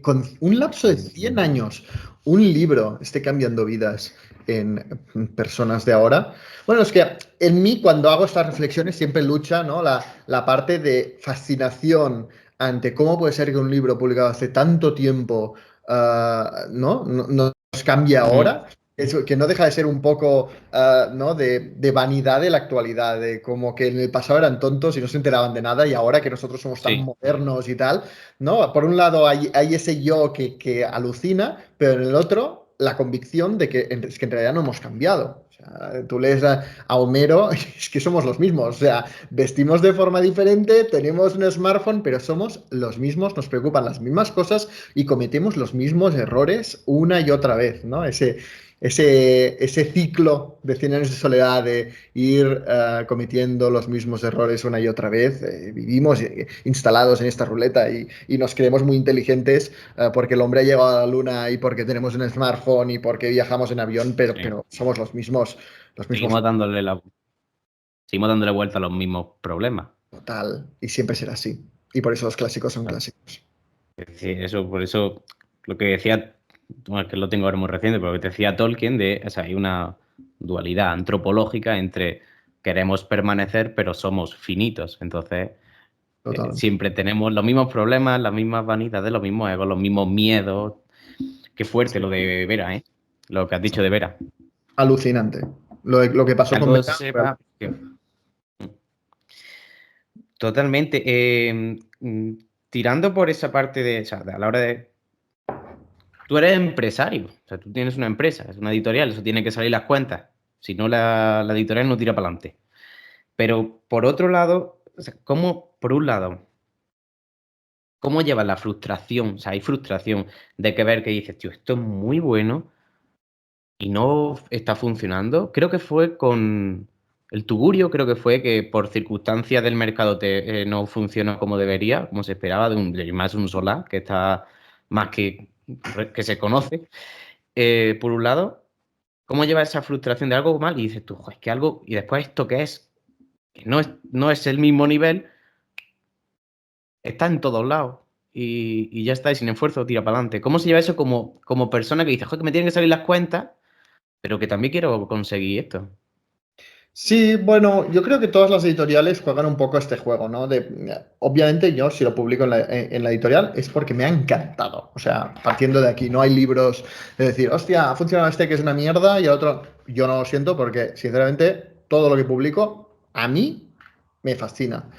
Con un lapso de 100 años, un libro esté cambiando vidas en personas de ahora. Bueno, es que en mí cuando hago estas reflexiones siempre lucha, ¿no? La parte de fascinación ante cómo puede ser que un libro publicado hace tanto tiempo ¿no? Nos cambie ujú, ahora. Eso, que no deja de ser un poco ¿no? de vanidad de la actualidad, de como que en el pasado eran tontos y no se enteraban de nada y ahora que nosotros somos tan sí, modernos y tal, ¿no? Por un lado hay ese yo que alucina, pero en el otro la convicción de que, es que en realidad no hemos cambiado. O sea, tú lees a Homero, es que somos los mismos. O sea, vestimos de forma diferente, tenemos un smartphone, pero somos los mismos, nos preocupan las mismas cosas y cometemos los mismos errores una y otra vez, ¿no? Ese ciclo de 100 años de soledad, de ir cometiendo los mismos errores una y otra vez. Vivimos instalados en esta ruleta y nos creemos muy inteligentes porque el hombre ha llegado a la luna y porque tenemos un smartphone y porque viajamos en avión, pero, sí. pero somos los mismos, los mismos. Seguimos dándole vuelta a los mismos problemas. Total. Y siempre será así. Y por eso los clásicos son clásicos. Sí, eso, por eso lo que decía, bueno, es que lo tengo ahora muy reciente, pero lo que te decía Tolkien, o sea, hay una dualidad antropológica entre queremos permanecer, pero somos finitos. Entonces, Total. siempre tenemos los mismos problemas, las mismas vanidades, los mismos egos, los mismos miedos. Qué fuerte lo de Vera, ¿eh? Lo que has dicho de Vera. Alucinante. Lo que Que pasó con algo Beta fue sepa. Totalmente. Tirando por esa parte de, o sea, a la hora de. Tú eres empresario, o sea, tú tienes una empresa, es una editorial, eso tiene que salir las cuentas. Si no, la editorial no tira para adelante. Pero por otro lado, o sea, por un lado, ¿cómo llevas la frustración? O sea, hay frustración de que ver que dices, tío, esto es muy bueno y no está funcionando. Creo que fue con el Tugurio, creo que fue que por circunstancias del mercado no funcionó como debería, como se esperaba, de más un solar, que está más que se conoce. Por un lado, ¿cómo llevas esa frustración de algo mal? Y dices tú, "Jo, es que algo, y después esto que es, que no es el mismo nivel, está en todos lados. Y ya está, y sin esfuerzo tira para adelante. ¿Cómo se lleva eso como persona que dice, joder, que me tienen que salir las cuentas, pero que también quiero conseguir esto? Sí, bueno, yo creo que todas las editoriales juegan un poco este juego, ¿no? Obviamente yo si lo publico en la editorial es porque me ha encantado. O sea, partiendo de aquí, no hay libros de decir, hostia, ha funcionado este que es una mierda y el otro. Yo no lo siento porque, sinceramente, todo lo que publico a mí me fascina.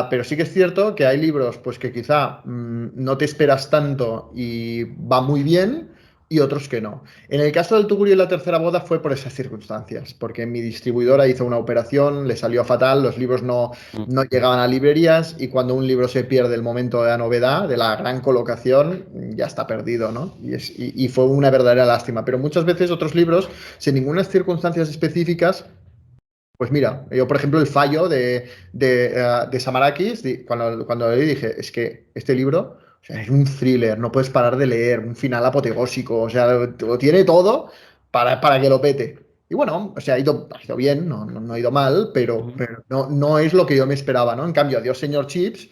Pero sí que es cierto que hay libros pues que quizá no te esperas tanto y va muy bien y otros que no. En el caso del Tugurio y la tercera boda fue por esas circunstancias, porque mi distribuidora hizo una operación, le salió fatal, los libros Mm. no llegaban a librerías y cuando un libro se pierde el momento de la novedad, de la gran colocación, ya está perdido, ¿no? Y fue una verdadera lástima. Pero muchas veces otros libros, sin ninguna circunstancias específicas, pues mira, yo por ejemplo el fallo de Samarakis, cuando leí dije, es que este libro, o sea, es un thriller, no puedes parar de leer, un final apoteósico, o sea, lo tiene todo para que lo pete. Y bueno, o sea, ha ido bien, no ha ido mal, Ujú. pero no es lo que yo me esperaba, ¿no? En cambio, Adiós, señor Chips,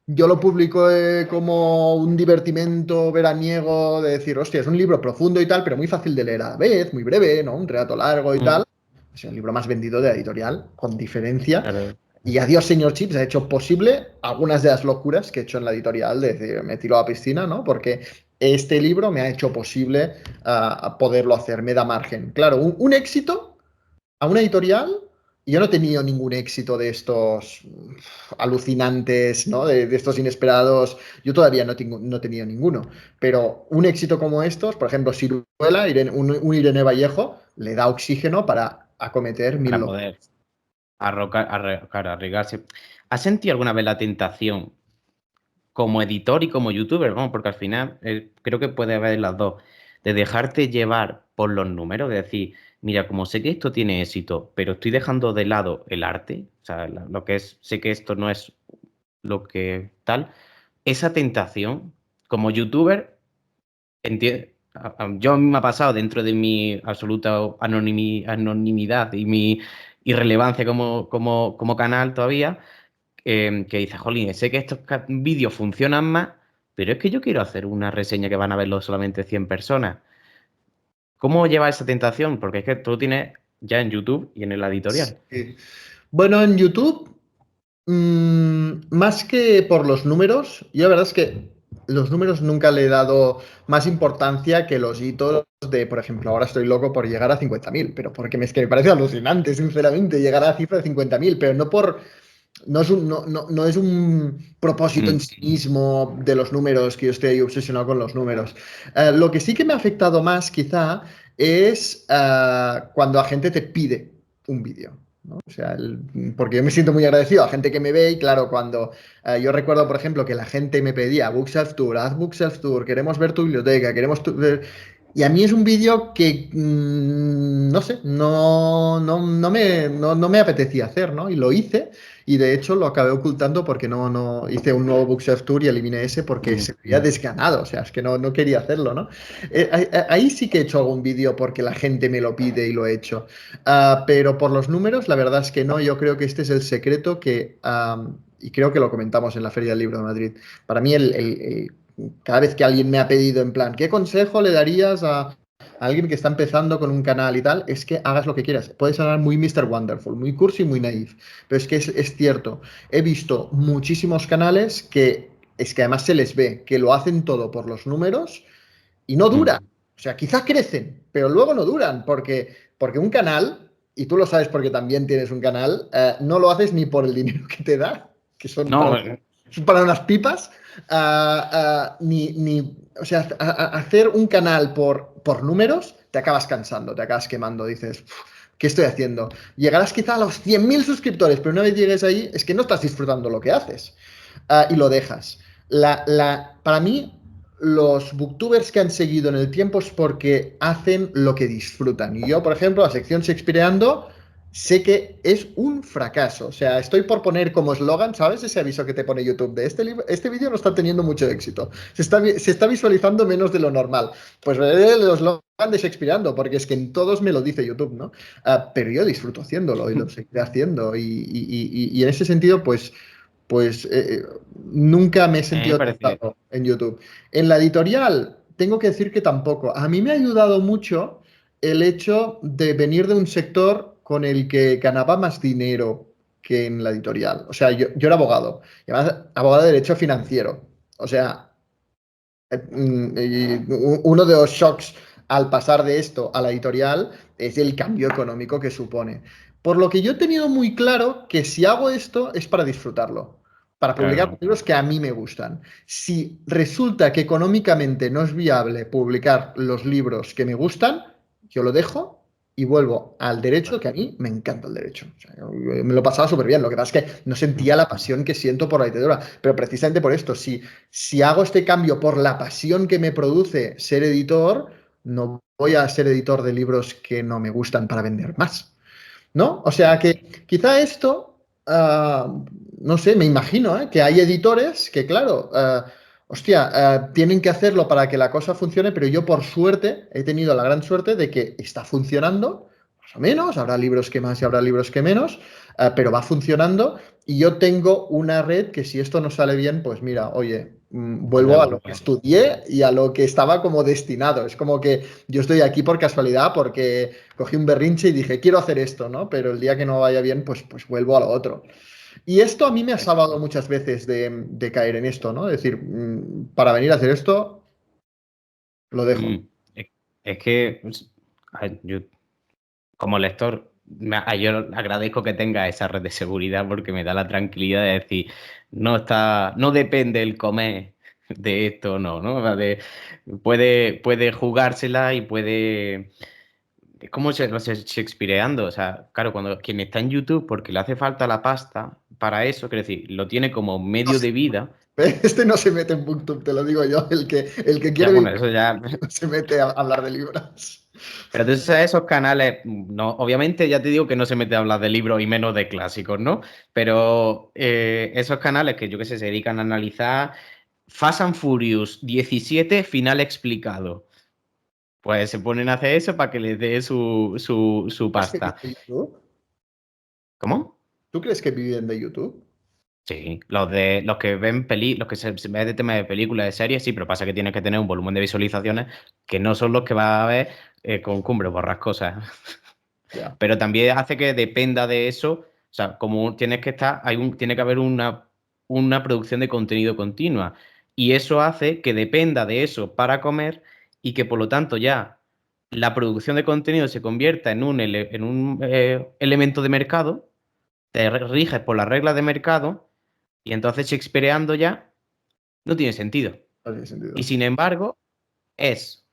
yo lo publico como un divertimento veraniego de decir, hostia, es un libro profundo y tal, pero muy fácil de leer a la vez, muy breve, ¿no? Un relato largo y Mm. tal. Es el libro más vendido de la editorial, con diferencia. Claro. Y Adiós, señor Chips ha hecho posible algunas de las locuras que he hecho en la editorial, de decir, me tiro a la piscina, ¿no? Porque este libro me ha hecho posible poderlo hacer, me da margen. Claro, un éxito a una editorial, y yo no he tenido ningún éxito de estos alucinantes, ¿no? De estos inesperados, yo todavía no he tenido ninguno, pero un éxito como estos, por ejemplo, Siruela, un Irene Vallejo, le da oxígeno para acometer mil Para locuras. poder claro, arriesgarse. ¿Has sentido alguna vez la tentación como editor y como youtuber? Vamos, porque al final creo que puede haber las dos. De dejarte llevar por los números, de decir, mira, como sé que esto tiene éxito, pero estoy dejando de lado el arte, o sea, lo que es, sé que esto no es lo que tal, esa tentación como youtuber, yo a mí me ha pasado dentro de mi absoluta anonimidad y mi irrelevancia como canal todavía, que dices, jolín, sé que estos vídeos funcionan más, pero es que yo quiero hacer una reseña que van a verlo solamente 100 personas. ¿Cómo lleva esa tentación? Porque es que tú lo tienes ya en YouTube y en la editorial. Sí. Bueno, en YouTube, más que por los números, yo la verdad es que los números nunca le he dado más importancia que los hitos de, por ejemplo, ahora estoy loco por llegar a 50.000, pero porque es que me parece alucinante, sinceramente, llegar a la cifra de 50.000, pero no es un propósito Mm. en sí mismo de los números, que yo estoy ahí obsesionado con los números. Lo que sí que me ha afectado más, quizá, es cuando la gente te pide un vídeo. ¿No? O sea, porque yo me siento muy agradecido a gente que me ve y claro, cuando yo recuerdo, por ejemplo, que la gente me pedía Bookshelf Tour, haz Bookshelf Tour, queremos ver tu biblioteca, queremos ver... Y a mí es un vídeo que, no sé, no me apetecía hacer, ¿no? Y lo hice y de hecho lo acabé ocultando porque no hice un nuevo Bookshop Tour y eliminé ese porque se veía desganado, o sea, es que no quería hacerlo, ¿no? Ahí sí que he hecho algún vídeo porque la gente me lo pide y lo he hecho. Pero por los números, la verdad es que no, yo creo que este es el secreto que, y creo que lo comentamos en la Feria del Libro de Madrid, para mí cada vez que alguien me ha pedido en plan, ¿qué consejo le darías a alguien que está empezando con un canal y tal? Es que hagas lo que quieras. Puede sonar muy Mr. Wonderful, muy cursi, muy naif, pero es que es cierto. He visto muchísimos canales que es que además se les ve que lo hacen todo por los números y no duran. O sea, quizás crecen, pero luego no duran, porque un canal, y tú lo sabes porque también tienes un canal, no lo haces ni por el dinero que te da, que son No, para unas pipas, o sea, hacer un canal por números, te acabas cansando, te acabas quemando, dices, ¿qué estoy haciendo? Llegarás quizá a los 100.000 suscriptores, pero una vez llegues ahí, es que no estás disfrutando lo que haces y lo dejas. Para mí, los booktubers que han seguido en el tiempo es porque hacen lo que disfrutan. Y yo, por ejemplo, la sección Shakespeareando, sé que es un fracaso. O sea, estoy por poner como eslogan, ¿sabes? Ese aviso que te pone YouTube de este vídeo no está teniendo mucho éxito. Se está visualizando menos de lo normal. Pues veré el eslogan de Shakespeareando, porque es que en todos me lo dice YouTube, ¿no? Pero yo disfruto haciéndolo y lo seguiré haciendo. Y en ese sentido, pues nunca me he me sentido parece. tentado en YouTube. En la editorial, tengo que decir que tampoco. A mí me ha ayudado mucho el hecho de venir de un sector con el que ganaba más dinero que en la editorial. O sea, yo era abogado, y además abogado de derecho financiero. O sea, uno de los shocks al pasar de esto a la editorial es el cambio económico que supone. Por lo que yo he tenido muy claro que si hago esto es para disfrutarlo, para publicar Claro. libros que a mí me gustan. Si resulta que económicamente no es viable publicar los libros que me gustan, yo lo dejo y vuelvo al derecho, que a mí me encanta el derecho. O sea, yo me lo pasaba súper bien. Lo que pasa es que no sentía la pasión que siento por la literatura. Pero precisamente por esto, si hago este cambio por la pasión que me produce ser editor, no voy a ser editor de libros que no me gustan para vender más, ¿no? O sea que quizá esto, no sé, me imagino, que hay editores que, claro, hostia, tienen que hacerlo para que la cosa funcione, pero yo por suerte he tenido la gran suerte de que está funcionando, más o menos, habrá libros que más y habrá libros que menos, pero va funcionando y yo tengo una red que si esto no sale bien, pues mira, oye, Anda, vuelvo a lo que estudié y a lo que estaba como destinado. Es como que yo estoy aquí por casualidad, porque cogí un berrinche y dije, quiero hacer esto, ¿no? Pero el día que no vaya bien, pues vuelvo a lo otro. Y esto a mí me ha salvado muchas veces de caer en esto, ¿no? Es decir, para venir a hacer esto, lo dejo. Mm, Es, es que pues, a ver, yo como lector, yo agradezco que tenga esa red de seguridad porque me da la tranquilidad de decir, no depende el comer de esto, no, va puede jugársela y puede. Es como Shakespeareando, o sea, claro, cuando quien está en YouTube porque le hace falta la pasta para eso, quiero decir, lo tiene como No medio sé, de vida. este no se mete en BookTube, te lo digo yo. El que Ya, quiere bueno, vivir eso ya. no se mete a hablar de libros. Pero entonces a esos canales, no, obviamente ya te digo que no se mete a hablar de libros y menos de clásicos, ¿no? Pero esos canales que yo que sé, se dedican a analizar Fast and Furious 17 final explicado. Pues se ponen a hacer eso para que les dé su ¿Crees que pasta. viven de YouTube? ¿Cómo? ¿Tú crees que viven de YouTube? Sí, los que ven los que se ven de tema de películas, de series, sí, pero pasa que tienes que tener un volumen de visualizaciones que no son los que vas a ver con Cumbre Borrascosas. Ya. Pero también hace que dependa de eso, o sea, como tienes que estar, tiene que haber una producción de contenido continua. Y eso hace que dependa de eso para comer y que por lo tanto ya la producción de contenido se convierta en un elemento de mercado, te riges por las reglas de mercado y entonces Shakespeareando ya no tiene sentido. No tiene Y sentido. sin embargo, es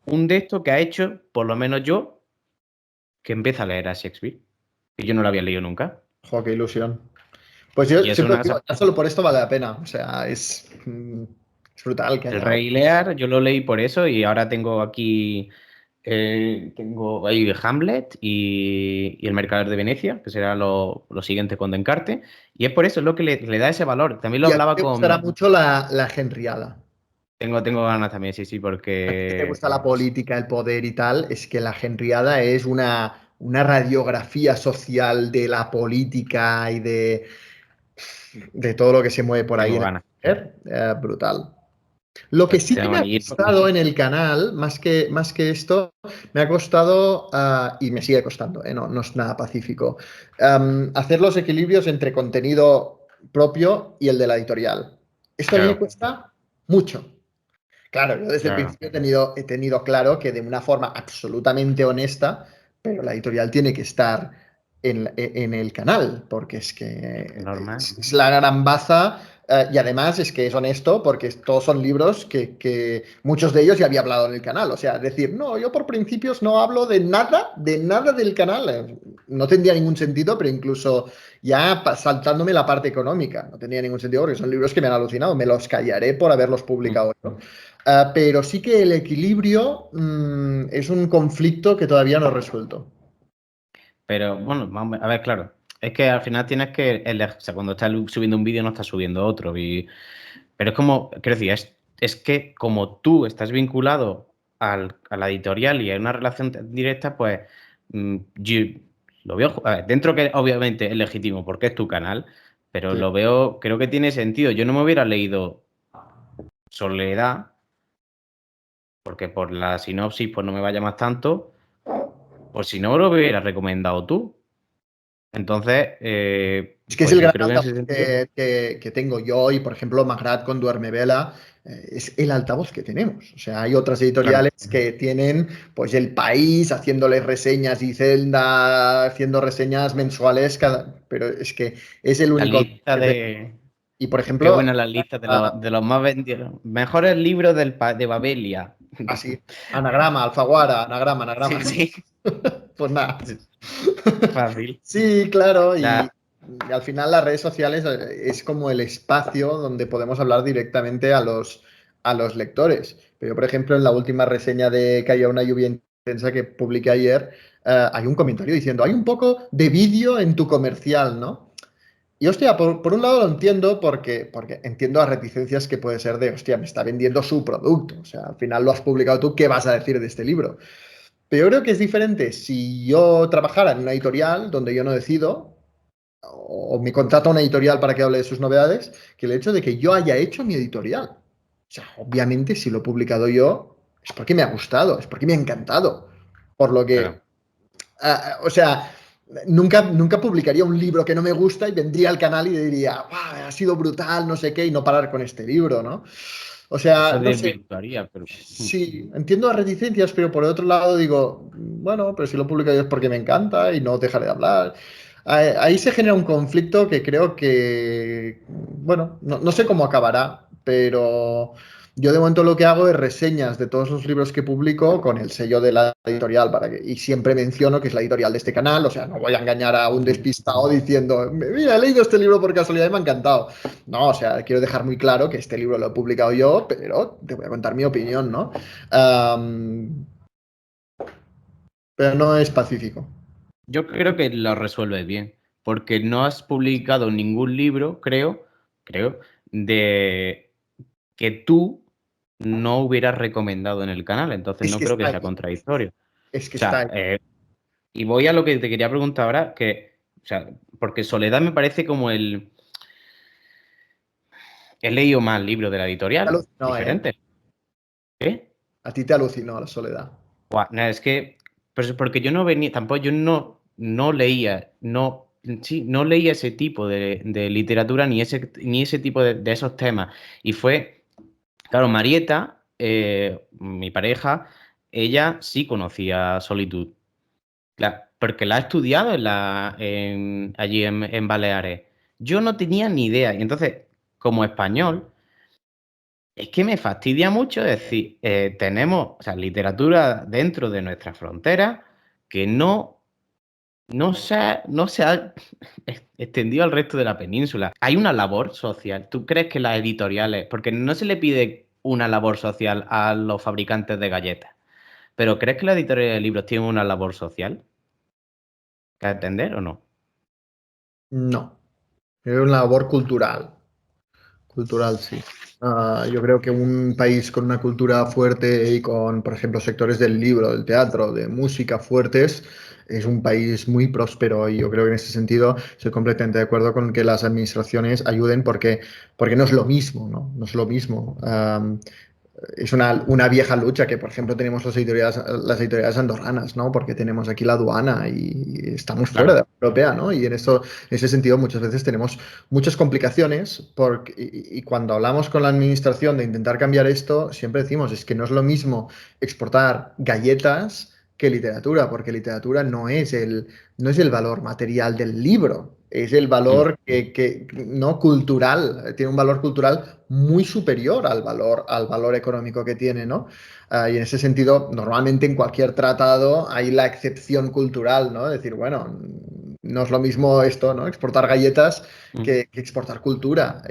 un de estos que ha hecho, por lo menos yo, que empieza a leer a Shakespeare, que yo no lo había leído nunca. Jo, qué ilusión. Pues yo Y es siempre una. digo, ya solo por esto vale la pena. O sea, brutal que El haya. Rey Lear, yo lo leí por eso y ahora tengo aquí, tengo ahí Hamlet y El Mercader de Venecia, que será lo siguiente con Descartes, y es por eso, es lo que le da ese valor. También lo Y a ti hablaba te gustará con, mucho la Henriada. tengo ganas también, sí, sí, A ti que te porque gusta la política, el poder y tal, es que la Henriada es una radiografía social de la política y de todo lo que se mueve por ahí tengo en el ganas. poder. Brutal. Lo que Pues sí que me tengo ha que ir. costado en el canal, más que esto, me ha costado, y me sigue costando, no es nada pacífico, hacer los equilibrios entre contenido propio y el de la editorial. Esto a mí me Claro, cuesta mucho. Claro, yo desde el claro, principio he tenido claro que de una forma absolutamente honesta, pero la editorial tiene que estar en el canal, porque es que normal. es la gran baza, y además es que es honesto, porque todos son libros que muchos de ellos ya había hablado en el canal. O sea, decir, no, yo por principios no hablo de nada del canal. No tendría ningún sentido, pero incluso ya saltándome la parte económica, no tendría ningún sentido, porque son libros que me han alucinado, me los callaré por haberlos Mm. publicado yo. Pero sí que el equilibrio es un conflicto que todavía no he resuelto. Pero bueno, a ver, claro. Es que al final tienes que, o sea, cuando estás subiendo un vídeo no estás subiendo otro. Pero es como, quiero decir, es que como tú estás vinculado a la editorial y hay una relación directa, pues yo lo veo, a ver, dentro que obviamente es legítimo porque es tu canal, pero Sí. lo veo, creo que tiene sentido. Yo no me hubiera leído Soledad, porque por la sinopsis pues no me va a llamar tanto, por si no lo hubieras recomendado tú. Entonces, Es que es pues el yo gran creo que en altavoz ese sentido, que tengo yo y, por ejemplo, Magrat con Duerme Vela, es el altavoz que tenemos. O sea, hay otras claro, editoriales que tienen, pues, El País haciéndoles reseñas y Zelda haciendo reseñas mensuales, pero es que es el la único lista que tengo. de, Y, por qué ejemplo, buena la lista ah, de los más vendidos, mejores libros de Babelia. así, anagrama, Alfaguara, anagrama, anagrama. Sí, sí, Pues nada. fácil. Sí, claro, y, La, y al final las redes sociales es como el espacio donde podemos hablar directamente a los lectores. Pero yo, por ejemplo, en la última reseña de Que haya una lluvia intensa que publiqué ayer, hay un comentario diciendo, hay un poco de vídeo en tu comercial, ¿no? Y hostia, por un lado lo entiendo porque entiendo las reticencias que puede ser de, hostia, me está vendiendo su producto. O sea, al final lo has publicado tú, ¿qué vas a decir de este libro? Pero yo creo que es diferente si yo trabajara en una editorial donde yo no decido, o me contrata una editorial para que hable de sus novedades, que el hecho de que yo haya hecho mi editorial. O sea, obviamente si lo he publicado yo, es porque me ha gustado, es porque me ha encantado. Por lo que, claro, o sea, nunca publicaría un libro que no me gusta y vendría al canal y diría, "Guau, ha sido brutal, no sé qué", y no parar con este libro, ¿no? O sea, eso no sé. desvirtuaría, pero Sí, entiendo las reticencias, pero por otro lado digo, bueno, pero si lo publico yo es porque me encanta y no dejaré de hablar. Ahí se genera un conflicto que creo que, bueno, no sé cómo acabará, pero yo de momento lo que hago es reseñas de todos los libros que publico con el sello de la editorial y siempre menciono que es la editorial de este canal, o sea, no voy a engañar a un despistado diciendo, mira, he leído este libro por casualidad y me ha encantado. No, o sea, quiero dejar muy claro que este libro lo he publicado yo, pero te voy a contar mi opinión, ¿no? Am, pero no es pacífico. yo creo que lo resuelves bien, porque no has publicado ningún libro, creo, de que tú no hubieras recomendado en el canal, entonces Es no que creo que está sea ahí, contradictorio. es que O está sea, ahí. y voy a lo que te quería preguntar ahora, o sea, porque Soledad me parece como he leído más libros de la Te editorial, alucinó, ¿eh? diferentes. ¿Eh? A ti te alucinó la soledad. Buah, no, es que, pues porque yo no venía, tampoco yo no leía, sí, no leía ese tipo de literatura ni ese tipo de esos temas. Y fue, claro, Marieta, mi pareja, ella sí conocía Solitud. Porque la ha estudiado allí en Baleares. Yo no tenía ni idea. Y entonces, como español, es que me fastidia mucho decir, tenemos, o sea, literatura dentro de nuestras fronteras que no se ha extendido al resto de la península. Hay una labor social. ¿Tú crees que las editoriales, porque no se le pide una labor social a los fabricantes de galletas. Pero ¿crees que la editorial de libros tiene una labor social que atender o no? No, es una labor cultural. Cultural, sí. Yo creo que un país con una cultura fuerte y con, por ejemplo, sectores del libro, del teatro, de música fuertes, es un país muy próspero y yo creo que en ese sentido estoy completamente de acuerdo con que las administraciones ayuden porque no es lo mismo, ¿no? No es lo mismo. Es una vieja lucha que, por ejemplo, tenemos las editoriales andorranas, ¿no? Porque tenemos aquí la aduana y estamos fuera de Claro. la Unión Europea, ¿no? Y en ese sentido, muchas veces tenemos muchas complicaciones y cuando hablamos con la administración de intentar cambiar esto, siempre decimos, es que no es lo mismo exportar galletas que literatura, porque literatura no es el valor material del libro, es el Mm. valor no cultural, tiene un valor cultural muy superior al valor económico que tiene, ¿no? Y en ese sentido, normalmente en cualquier tratado hay la excepción cultural, ¿no? Decir, bueno, no es lo mismo esto, ¿no? Exportar galletas Mm. que exportar cultura.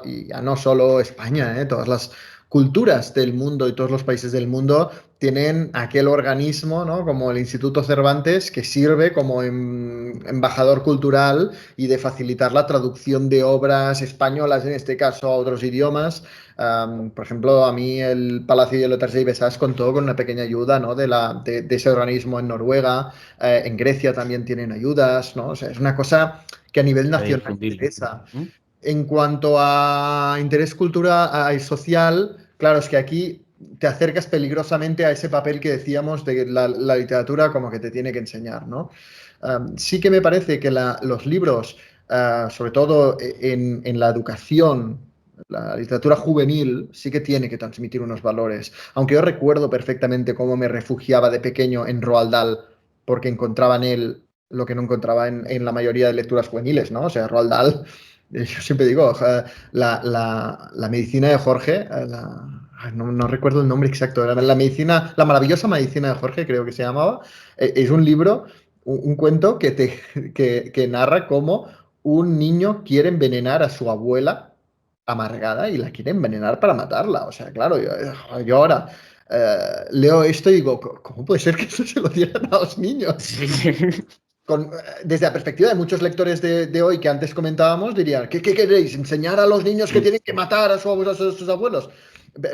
Y ya no solo España, ¿eh? Todas las culturas del mundo y todos los países del mundo tienen aquel organismo, ¿no? Como el Instituto Cervantes, que sirve como embajador cultural y de facilitar la traducción de obras españolas, en este caso, a otros idiomas. Por ejemplo, a mí el Palacio de Letras y Besás contó con una pequeña ayuda, ¿no? de ese organismo en Noruega. En Grecia también tienen ayudas, ¿no? O sea, es una cosa que a nivel Para nacional difundirlo. interesa. Mm. En cuanto a interés cultural y social, claro, es que aquí te acercas peligrosamente a ese papel que decíamos de la literatura como que te tiene que enseñar, ¿no? Sí que me parece que los libros, sobre todo en la educación, la literatura juvenil, sí que tiene que transmitir unos valores. Aunque yo recuerdo perfectamente cómo me refugiaba de pequeño en Roald Dahl, porque encontraba en él lo que no encontraba en la mayoría de lecturas juveniles, ¿no? O sea, Roald Dahl, yo siempre digo, la medicina de Jorge, no recuerdo el nombre exacto, era la maravillosa medicina de Jorge, creo que se llamaba. Es un libro, un cuento que narra cómo un niño quiere envenenar a su abuela amargada y la quiere envenenar para matarla. O sea, claro, yo ahora leo esto y digo, ¿cómo puede ser que eso se lo dieran a los niños? Sí. Desde la perspectiva de muchos lectores de hoy que antes comentábamos, dirían, ¿qué queréis? ¿Enseñar a los niños que Mm. tienen que matar a sus abuelos?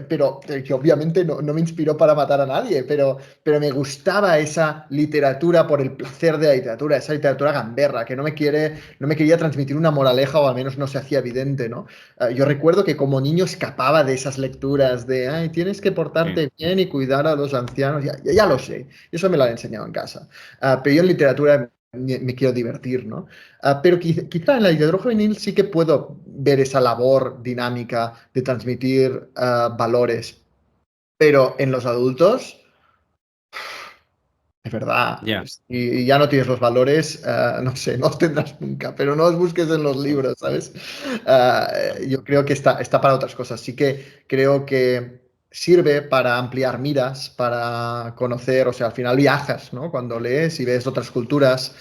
Pero que obviamente no me inspiró para matar a nadie, pero me gustaba esa literatura por el placer de la literatura, esa literatura gamberra, que no me quería transmitir una moraleja o al menos no se hacía evidente, ¿no? Yo recuerdo que como niño escapaba de esas lecturas de, ay, tienes que Sí. portarte bien y cuidar a los ancianos, ya lo sé, eso me lo han enseñado en casa. Pero yo en literatura me quiero divertir, ¿no? Pero quizá en la literatura juvenil sí que puedo ver esa labor dinámica de transmitir valores, pero en los adultos, es verdad, Ya. y ya no tienes los valores, no sé, no los tendrás nunca, pero no los busques en los libros, ¿sabes? Yo creo que está para otras cosas. Sí que creo que sirve para ampliar miras, para conocer, o sea, al final viajas, ¿no? Cuando lees y ves otras culturas,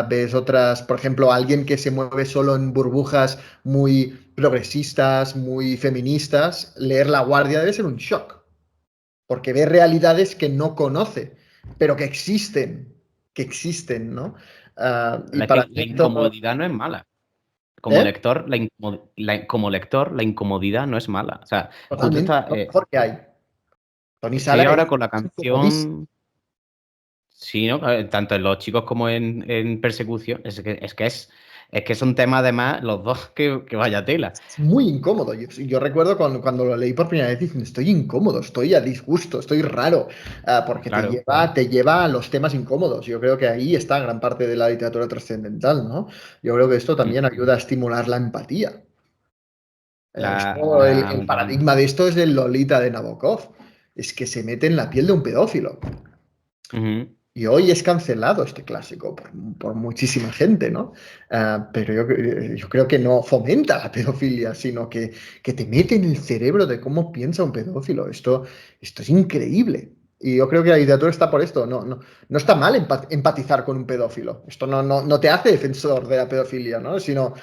ves otras, por ejemplo, alguien que se mueve solo en burbujas muy progresistas, muy feministas, leer La Guardia debe ser un shock porque ve realidades que no conoce, pero que existen, ¿no? Y Es para que mí la esto, incomodidad no es mala. Como ¿eh? lector, como lector, la incomodidad no es mala. O sea, justo Totalmente, está. lo mejor que hay. Tony Estoy Sala es ahora con la incomodísimo. canción. Sí, ¿no? Tanto en los chicos como en persecución. Es que son temas además los dos que vaya tela. Es muy incómodo. Yo recuerdo cuando lo leí por primera vez diciendo, estoy incómodo, estoy a disgusto, estoy raro, porque te Claro. lleva, te lleva a los temas incómodos. Yo creo que ahí está gran parte de la literatura trascendental, ¿no? Yo creo que esto Mm. también ayuda a estimular la empatía. La, El la, paradigma de esto es el Lolita de Nabokov. Es que se mete en la piel de un pedófilo. Ujú. Y hoy es cancelado este clásico por muchísima gente, ¿no? Pero yo creo que no fomenta la pedofilia, sino que te mete en el cerebro de cómo piensa un pedófilo. Esto es increíble. Y yo creo que la literatura está por esto. No está mal empatizar con un pedófilo. Esto no te hace defensor de la pedofilia, ¿no? Sino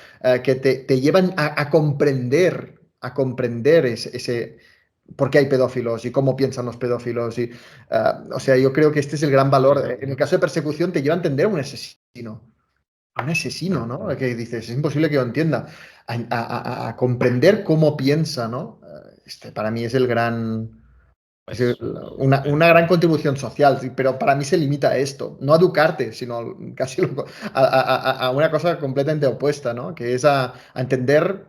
que te llevan a comprender por qué hay pedófilos y cómo piensan los pedófilos. O sea, yo creo que este es el gran valor. En el caso de persecución te lleva a entender a un asesino. A un asesino, ¿no? Que dices, es imposible que yo entienda. A comprender cómo piensa, ¿no? Este para mí es el gran. Es Pues, una gran contribución social, sí, pero para mí se limita a esto, no a educarte, sino casi a una cosa completamente opuesta, ¿no? Que es a entender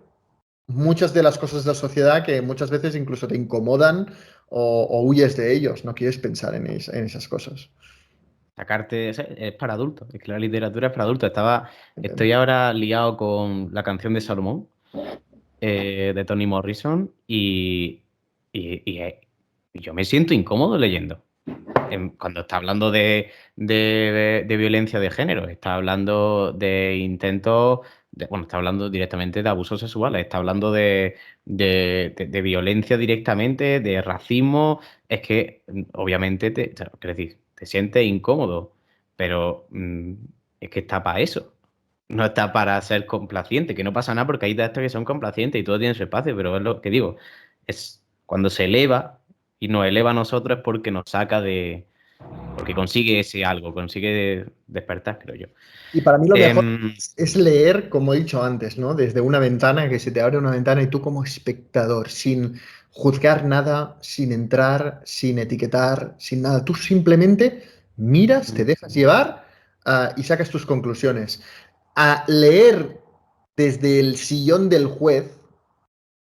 muchas de las cosas de la sociedad que muchas veces incluso te incomodan o huyes de ellos, no quieres pensar en esas cosas. sacarte, es para adultos, es que la literatura es para adultos. Estoy ¿Entiendes? ahora liado con la canción de Salomón, de Toni Morrison, y yo me siento incómodo leyendo. Cuando está hablando de violencia de género, está hablando de intentos, bueno, está hablando directamente de abusos sexuales, está hablando de violencia directamente, de racismo. Es que, obviamente, quiero decir, te sientes incómodo, pero es que está para eso. No está para ser complaciente, que no pasa nada porque hay textos que son complacientes y todo tiene su espacio, pero es lo que digo, es cuando se eleva y nos eleva a nosotros es porque nos saca porque consigue ese algo, consigue despertar, creo yo. Y para mí lo mejor Em, es leer, como he dicho antes, ¿no? Desde una ventana, que se te abre una ventana y tú como espectador, sin juzgar nada, sin entrar, sin etiquetar, sin nada. Tú simplemente miras, te dejas llevar, y sacas tus conclusiones. A leer desde el sillón del juez,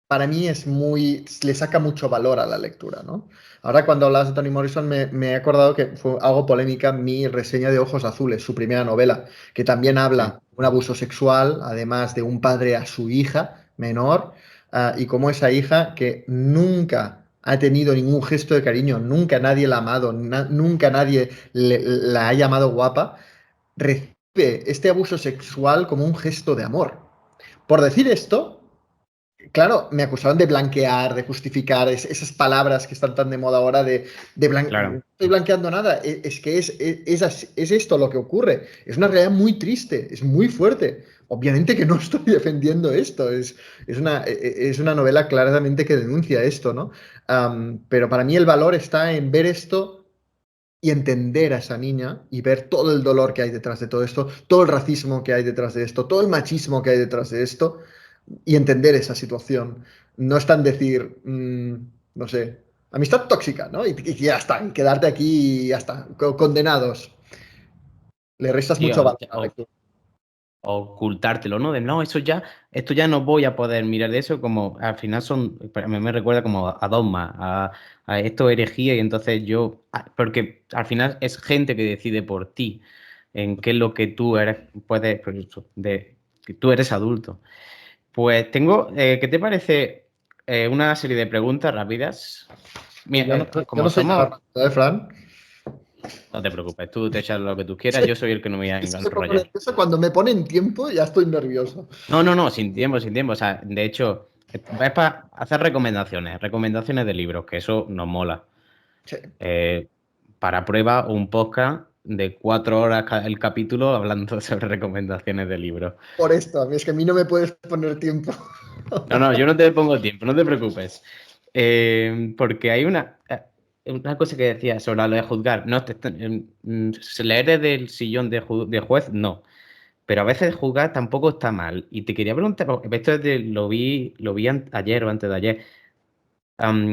para mí le saca mucho valor a la lectura, ¿no? Ahora cuando hablas de Toni Morrison me he acordado que fue algo polémica mi reseña de Ojos Azules, su primera novela, que también habla sí, de un abuso sexual, además de un padre a su hija menor, y cómo esa hija que nunca ha tenido ningún gesto de cariño, nunca nadie la ha amado, nunca nadie la ha llamado guapa, recibe este abuso sexual como un gesto de amor. Por decir esto, claro, me acusaron de blanquear, de justificar esas palabras que están tan de moda ahora no claro. estoy blanqueando nada. Es que es esto lo que ocurre. Es una realidad muy triste, es muy fuerte. Obviamente que no estoy defendiendo esto. Es una novela claramente que denuncia esto, ¿no? Pero para mí el valor está en ver esto y entender a esa niña y ver todo el dolor que hay detrás de todo esto, todo el racismo que hay detrás de esto, todo el machismo que hay detrás de esto y entender esa situación. No es tan decir, no sé, amistad tóxica, ¿no? Y ya está, y quedarte aquí y ya está, condenados. Le restas Sí, mucho valor a la lectura. o ocultártelo, ¿no? No, esto ya no voy a poder mirar de eso, como al final me recuerda como a dogma, a esto herejía, y entonces porque al final es gente que decide por ti en qué es lo que tú eres, puedes, pues eso, que tú eres adulto. Pues ¿qué te parece una serie de preguntas rápidas? Mira, Yo como no soy nada somos, rápido, ¿eh, Fran? no te preocupes, tú te echas lo que tú quieras, yo soy el que no me voy a Es que me pongo enrollar. nervioso cuando me ponen tiempo, ya estoy nervioso. No, no, no, sin tiempo, sin tiempo. O sea, de hecho, es para hacer recomendaciones de libros, que eso nos mola. Sí, Eh, para prueba, un podcast de 4 horas el capítulo hablando sobre recomendaciones de libros. por esto, es que a mí no me puedes poner tiempo. No, no, yo no te pongo tiempo, no te preocupes. Porque hay una cosa que decía sobre lo de juzgar. No, leer desde el sillón de juez, no. Pero a veces jugar tampoco está mal. Y te quería preguntar, porque esto lo vi ayer o antes de ayer,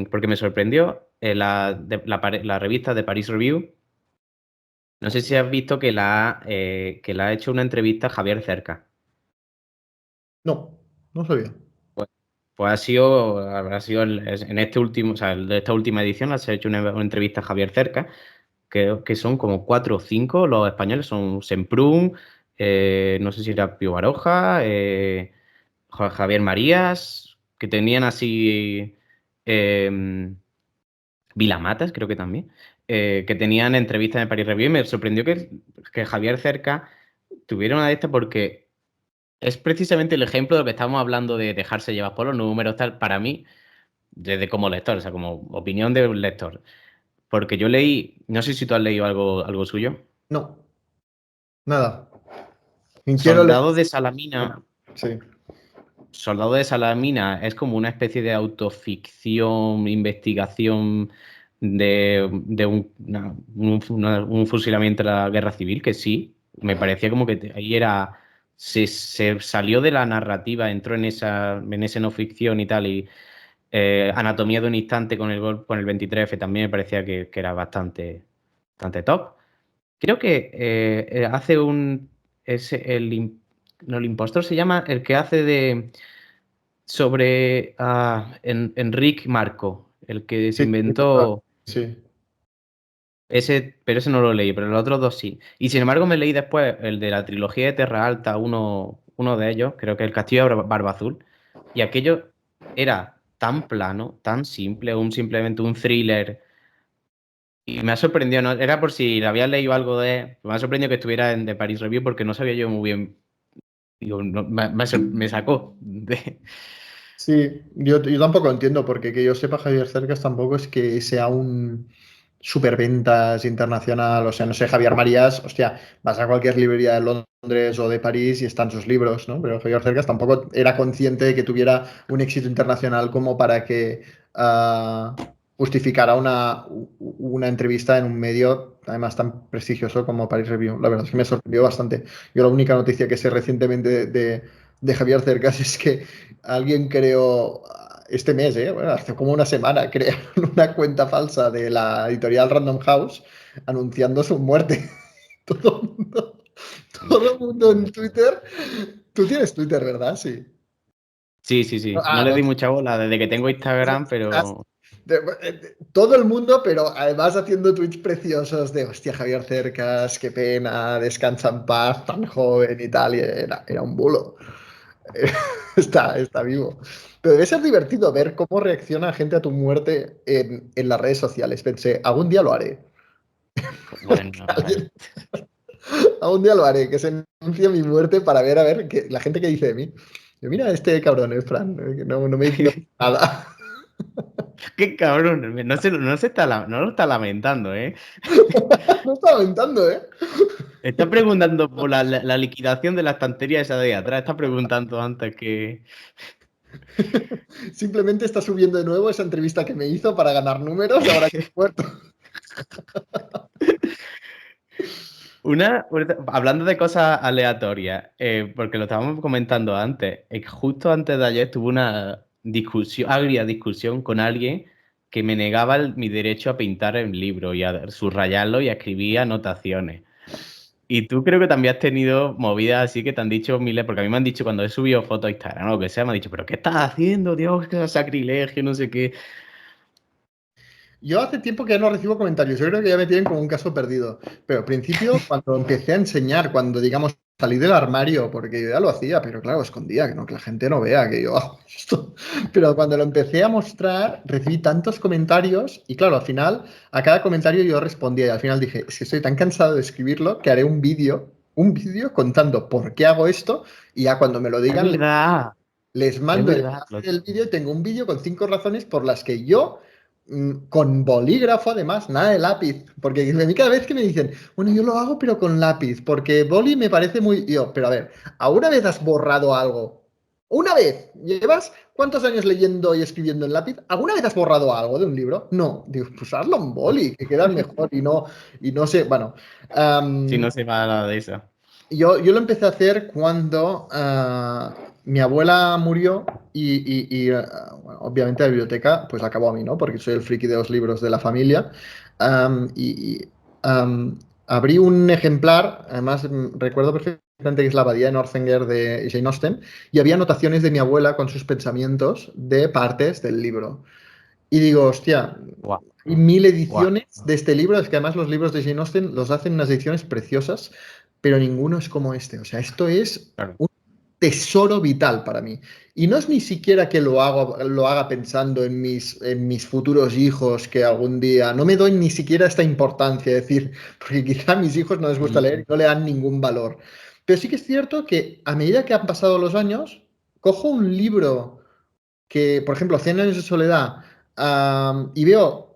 porque me sorprendió la revista de Paris Review. No sé si has visto que la ha hecho una entrevista a Javier Cerca. No, no sabía. Pues habrá sido en este último, o sea, de esta última edición, se ha hecho una entrevista a Javier Cerca, que son como 4 o 5 los españoles, son Semprún, no sé si era Pío Baroja, Javier Marías, que tenían así, eh, Vilamatas, creo que también, que tenían entrevistas en Paris Review, y me sorprendió que Javier Cerca tuviera una de estas porque es precisamente el ejemplo de lo que estábamos hablando de dejarse llevar por los números, tal, para mí, desde como lector, o sea, como opinión de un lector. Porque yo leí, no sé si tú has leído algo suyo. No, nada. Ni quiero leer. Soldados de Salamina. Sí. Soldado de Salamina es como una especie de autoficción, investigación de un fusilamiento de la guerra civil, que sí, me parecía como que ahí era, se salió de la narrativa, entró en esa no ficción y tal, y Anatomía de un instante con el gol, con el 23F también me parecía que era bastante top. Creo que hace un, es no, el impostor se llama el que hace de sobre Enric Marco, el que se Sí, sí, total. inventó Sí. ese, pero ese no lo leí, pero los otros dos sí. Y sin embargo me leí después el de la trilogía de Terra Alta, uno de ellos, creo que el Castillo de Barba Azul, y aquello era tan plano, tan simple, simplemente un thriller. Y me ha sorprendido, ¿no? Era por si le había leído algo de. Me ha sorprendido que estuviera en The Paris Review porque no sabía yo muy bien. Digo, me sacó. Sí, yo tampoco entiendo, porque que yo sepa, Javier Cercas tampoco es que sea un superventas internacional. O sea, no sé, Javier Marías, hostia, vas a cualquier librería de Londres o de París y están sus libros, ¿no? Pero Javier Cercas tampoco era consciente de que tuviera un éxito internacional como para que ah, justificara una entrevista en un medio, además tan prestigioso como Paris Review. La verdad es que me sorprendió bastante. Yo la única noticia que sé recientemente de Javier Cercas es que alguien creó este mes, bueno, hace como una semana, crearon una cuenta falsa de la editorial Random House anunciando su muerte. Todo el mundo, todo el mundo en Twitter. Tú tienes Twitter, ¿verdad? Sí. Sí, sí, sí. No Ah, le no. di mucha bola desde que tengo Instagram, pero. Todo el mundo, pero además haciendo tweets preciosos de hostia, Javier Cercas, qué pena, descansa en paz, tan joven y tal, y era un bulo. Está vivo. Pero debe ser divertido ver cómo reacciona gente a tu muerte en las redes sociales. Pensé, algún día lo haré. Bueno, Algún día lo haré, que se anuncie mi muerte para ver a ver la gente que dice de mí. Yo, mira, este cabrón, Fran, que no me dice nada. qué cabrón. No lo está lamentando, ¿eh? No estaba aventando, ¿eh? Está preguntando por la liquidación de la estantería esa de ahí atrás. Está preguntando antes que. Simplemente está subiendo de nuevo esa entrevista que me hizo para ganar números ahora que he muerto. Hablando de cosas aleatorias, porque lo estábamos comentando antes, justo antes de ayer tuve una agria discusión con alguien que me negaba mi derecho a pintar en libro y a subrayarlo y a escribir anotaciones. Y tú creo que también has tenido movidas así que te han dicho miles, porque a mí me han dicho cuando he subido fotos a Instagram o lo que sea, me han dicho, pero ¿qué estás haciendo, Dios? ¡Qué sacrilegio! No sé qué. Yo hace tiempo que ya no recibo comentarios. Yo creo que ya me tienen como un caso perdido. Pero al principio, cuando empecé a enseñar, cuando digamos salí del armario, porque yo ya lo hacía, pero claro, escondía, que la gente no vea que yo hago esto. Pero cuando lo empecé a mostrar, recibí tantos comentarios y claro, al final, a cada comentario yo respondía y al final dije, es que estoy tan cansado de escribirlo que haré un vídeo contando por qué hago esto y ya cuando me lo Es digan verdad, les es mando el verdad. enlace del vídeo y tengo un vídeo con 5 razones por las que yo, con bolígrafo además, nada de lápiz, porque a mí cada vez que me dicen, bueno, yo lo hago pero con lápiz, porque boli me parece muy... Yo, pero a ver, ¿alguna vez has borrado algo? ¿Una vez? ¿Llevas cuántos años leyendo y escribiendo en lápiz? ¿Alguna vez has borrado algo de un libro? No. Digo, pues hazlo en boli, que queda mejor y no sé, bueno. Si no se va a la de eso. Yo lo empecé a hacer cuando mi abuela murió bueno, obviamente la biblioteca pues acabó a mí, ¿no? Porque soy el friki de los libros de la familia. Am, y y, am, abrí un ejemplar, además recuerdo perfectamente que es la Abadía de Northanger de Jane Austen, y había anotaciones de mi abuela con sus pensamientos de partes del libro. Y digo, hostia, Guau, hay 1000 ediciones guau. de este libro. Es que además los libros de Jane Austen los hacen unas ediciones preciosas, pero ninguno es como este. O sea, esto es Claro. un tesoro vital para mí. Y no es ni siquiera que lo haga pensando en mis futuros hijos, que algún día no me doy ni siquiera esta importancia, es decir, porque quizá a mis hijos no les gusta leer y no le dan ningún valor. Pero sí que es cierto que a medida que han pasado los años, cojo un libro que, por ejemplo, Cien años de soledad, y veo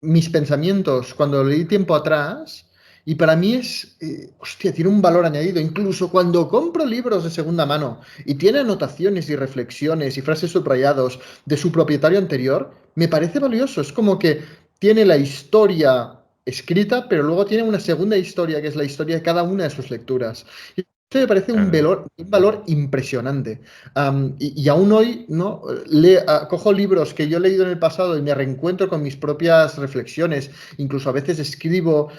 mis pensamientos cuando lo leí tiempo atrás Y para mí es, hostia, tiene un valor añadido. Incluso cuando compro libros de segunda mano y tiene anotaciones y reflexiones y frases subrayados de su propietario anterior, me parece valioso. Es como que tiene la historia escrita, pero luego tiene una segunda historia, que es la historia de cada una de sus lecturas. Y esto me parece Claro. un valor impresionante. Y aún hoy, ¿no? Cojo libros que yo he leído en el pasado y me reencuentro con mis propias reflexiones. Incluso a veces escribo,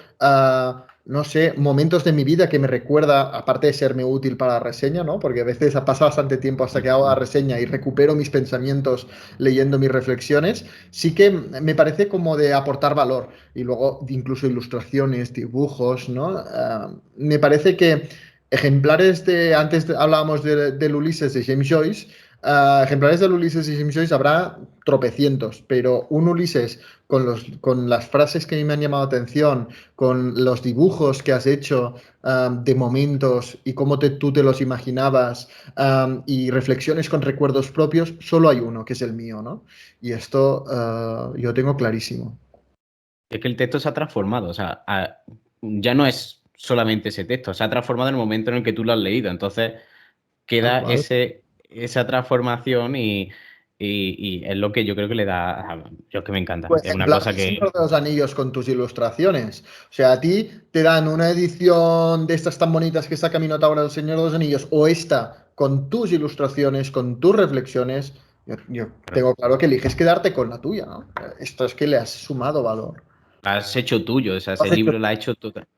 no sé, momentos de mi vida que me recuerda, aparte de serme útil para la reseña, ¿no? Porque a veces ha pasado bastante tiempo hasta que hago la reseña y recupero mis pensamientos leyendo mis reflexiones. Sí que me parece como de aportar valor. Y luego incluso ilustraciones, dibujos, ¿no? Me parece que ejemplares de, hablábamos del Ulises de James Joyce, ejemplares del Ulises de James Joyce habrá tropecientos, pero un Ulises con las frases que a mí me han llamado la atención, con los dibujos que has hecho de momentos y cómo tú te los imaginabas, y reflexiones con recuerdos propios, solo hay uno, que es el mío, ¿no? Y esto yo tengo clarísimo. Es que el texto se ha transformado, o sea, ya no es solamente ese texto, se ha transformado en el momento en el que tú lo has leído. Entonces Tal queda cual. esa transformación y es lo que yo creo que le da. Yo es que me Tu encanta. Es una ejemplar cosa de que. Señor de los Anillos con tus ilustraciones. O sea, a ti te dan una edición de estas tan bonitas que está Camino ahora del Señor de los Anillos, o esta con tus ilustraciones, con tus reflexiones. Yo tengo claro que eliges quedarte con la tuya, ¿no? Esto es que le has sumado valor. Has hecho tuyo, o sea, Lo ese has hecho libro lo ha hecho tú. exacto.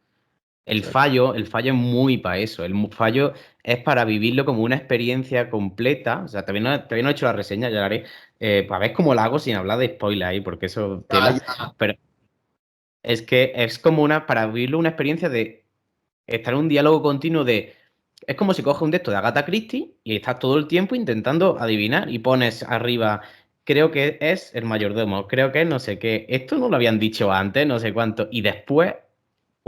El fallo es muy para eso. Fallo es para vivirlo como una experiencia completa. O sea, todavía no he hecho la reseña, ya la haré. Para ver cómo la hago sin hablar de spoiler ahí, porque eso Ah, tela. ya. Pero es que es como para vivirlo una experiencia de estar en un diálogo continuo de. Es como si coges un texto de Agatha Christie y estás todo el tiempo intentando adivinar y pones arriba, creo que es el mayordomo, creo que es no sé qué. Esto no lo habían dicho antes, no sé cuánto. Y después